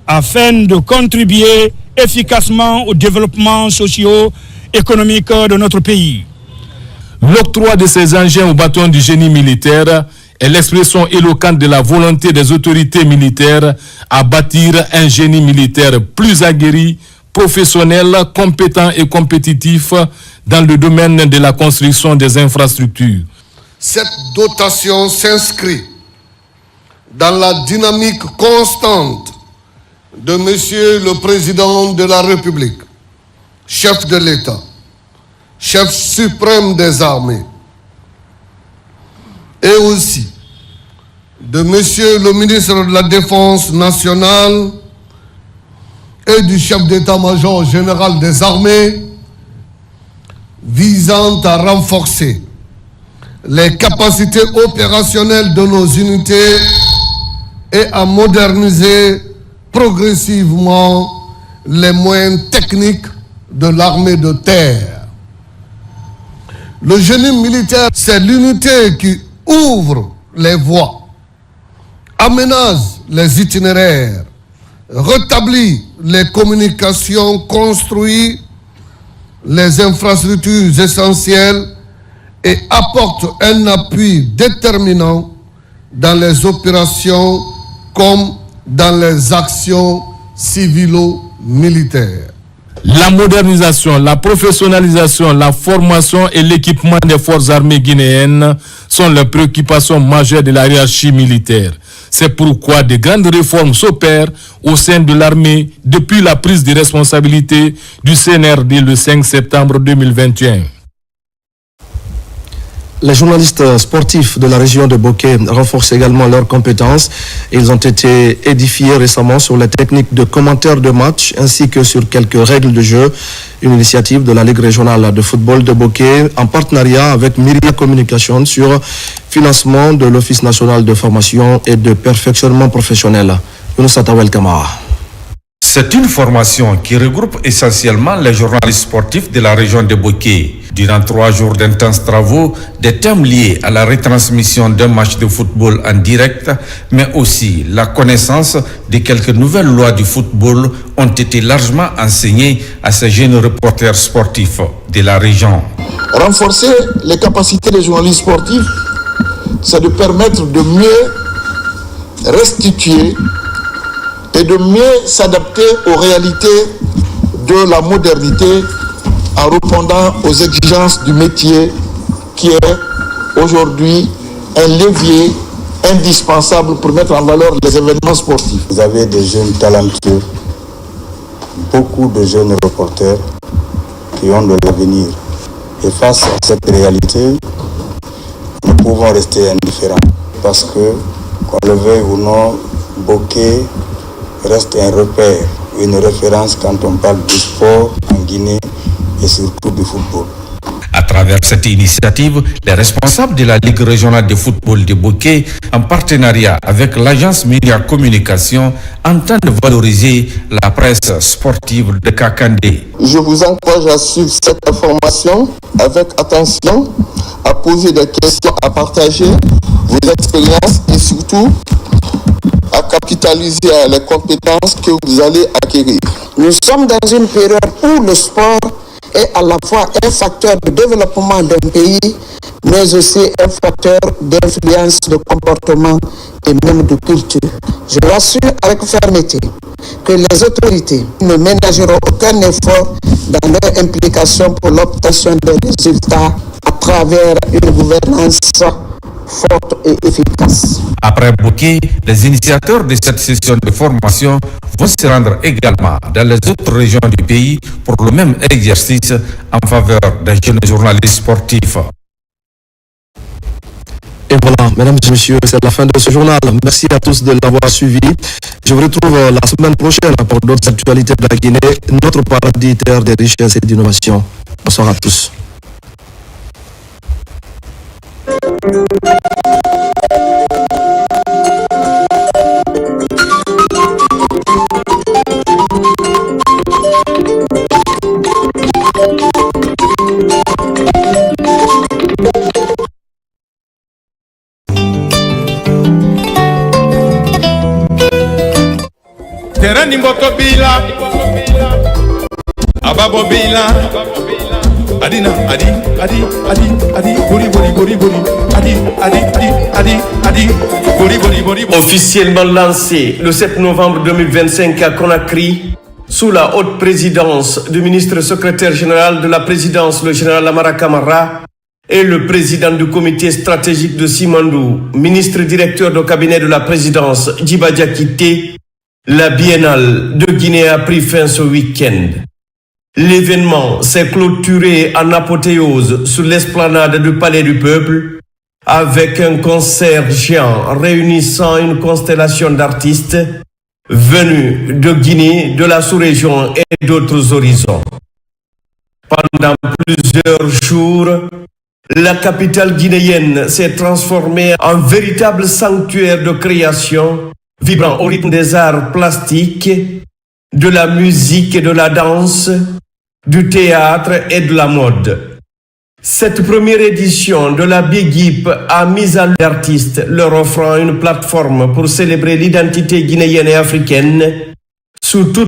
afin de contribuer efficacement au développement socio-économique de notre pays. L'octroi de ces engins au bataillon du génie militaire est l'expression éloquente de la volonté des autorités militaires à bâtir un génie militaire plus aguerri, professionnel, compétent et compétitif dans le domaine de la construction des infrastructures. Cette dotation s'inscrit dans la dynamique constante de Monsieur le Président de la République, chef de l'État, chef suprême des armées, et aussi de Monsieur le ministre de la Défense nationale et du chef d'état-major général des armées, visant à renforcer les capacités opérationnelles de nos unités et à moderniser progressivement les moyens techniques de l'armée de terre. Le génie militaire, c'est l'unité qui ouvre les voies, aménage les itinéraires, rétablit les communications, construit les infrastructures essentielles et apporte un appui déterminant dans les opérations comme dans les actions civilo-militaires. La modernisation, la professionnalisation, la formation et l'équipement des forces armées guinéennes sont les préoccupations majeures de la hiérarchie militaire. C'est pourquoi de grandes réformes s'opèrent au sein de l'armée depuis la prise de responsabilité du CNRD le 5 septembre 2021. Les journalistes sportifs de la région de Bokeh renforcent également leurs compétences. Ils ont été édifiés récemment sur les techniques de commentaire de match ainsi que sur quelques règles de jeu. Une initiative de la Ligue régionale de football de Bokeh en partenariat avec Myria Communication sur financement de l'Office national de formation et de perfectionnement professionnel. Younouss Atawel Kamara. C'est une formation qui regroupe essentiellement les journalistes sportifs de la région de Bokeh. Durant 3 jours d'intenses travaux, des thèmes liés à la retransmission d'un match de football en direct, mais aussi la connaissance de quelques nouvelles lois du football ont été largement enseignées à ces jeunes reporters sportifs de la région. Renforcer les capacités des journalistes sportifs, c'est de permettre de mieux restituer et de mieux s'adapter aux réalités de la modernité en répondant aux exigences du métier qui est aujourd'hui un levier indispensable pour mettre en valeur les événements sportifs. Vous avez des jeunes talentueux, beaucoup de jeunes reporters qui ont de l'avenir. Et face à cette réalité, nous pouvons rester indifférents parce que, qu'on le veuille ou non, Bokeh reste un repère, une référence quand on parle du sport en Guinée et surtout du football. À travers cette initiative, les responsables de la Ligue régionale de football de Bokeh, en partenariat avec l'agence Média Communication, entendent valoriser la presse sportive de Kakandé. Je vous encourage à suivre cette information avec attention, à poser des questions, à partager vos expériences et surtout à capitaliser les compétences que vous allez acquérir. Nous sommes dans une période où le sport est à la fois un facteur de développement d'un pays, mais aussi un facteur d'influence de comportement et même de culture. Je l'assure avec fermeté que les autorités ne ménageront aucun effort dans leur implication pour l'obtention des résultats à travers une gouvernance forte et efficace. Après Bokeh, les initiateurs de cette session de formation vont se rendre également dans les autres régions du pays pour le même exercice en faveur des jeunes journalistes sportifs. Et voilà, mesdames et messieurs, c'est la fin de ce journal. Merci à tous de l'avoir suivi. Je vous retrouve la semaine prochaine pour d'autres actualités de la Guinée, notre paradis terre des richesses et d'innovation. Bonsoir à tous. Terani mboko bila Ababo bila Adina adi adi adi adi bori bori bori bori adi adi adi adi adi bori bori bori. Officiellement lancé le 7 novembre 2025 à Conakry sous la haute présidence du ministre secrétaire général de la présidence, le général Amara Kamara, et le président du comité stratégique de Simandou, ministre directeur du cabinet de la présidence, Djiba Diakité, la biennale de Guinée a pris fin ce week-end. L'événement s'est clôturé en apothéose sur l'esplanade du Palais du Peuple avec un concert géant réunissant une constellation d'artistes venus de Guinée, de la sous-région et d'autres horizons. Pendant plusieurs jours, la capitale guinéenne s'est transformée en véritable sanctuaire de création, vibrant au rythme des arts plastiques, de la musique et de la danse, du théâtre et de la mode. Cette première édition de la Big Hip a mis à l'artiste, leur offrant une plateforme pour célébrer l'identité guinéenne et africaine sous toutes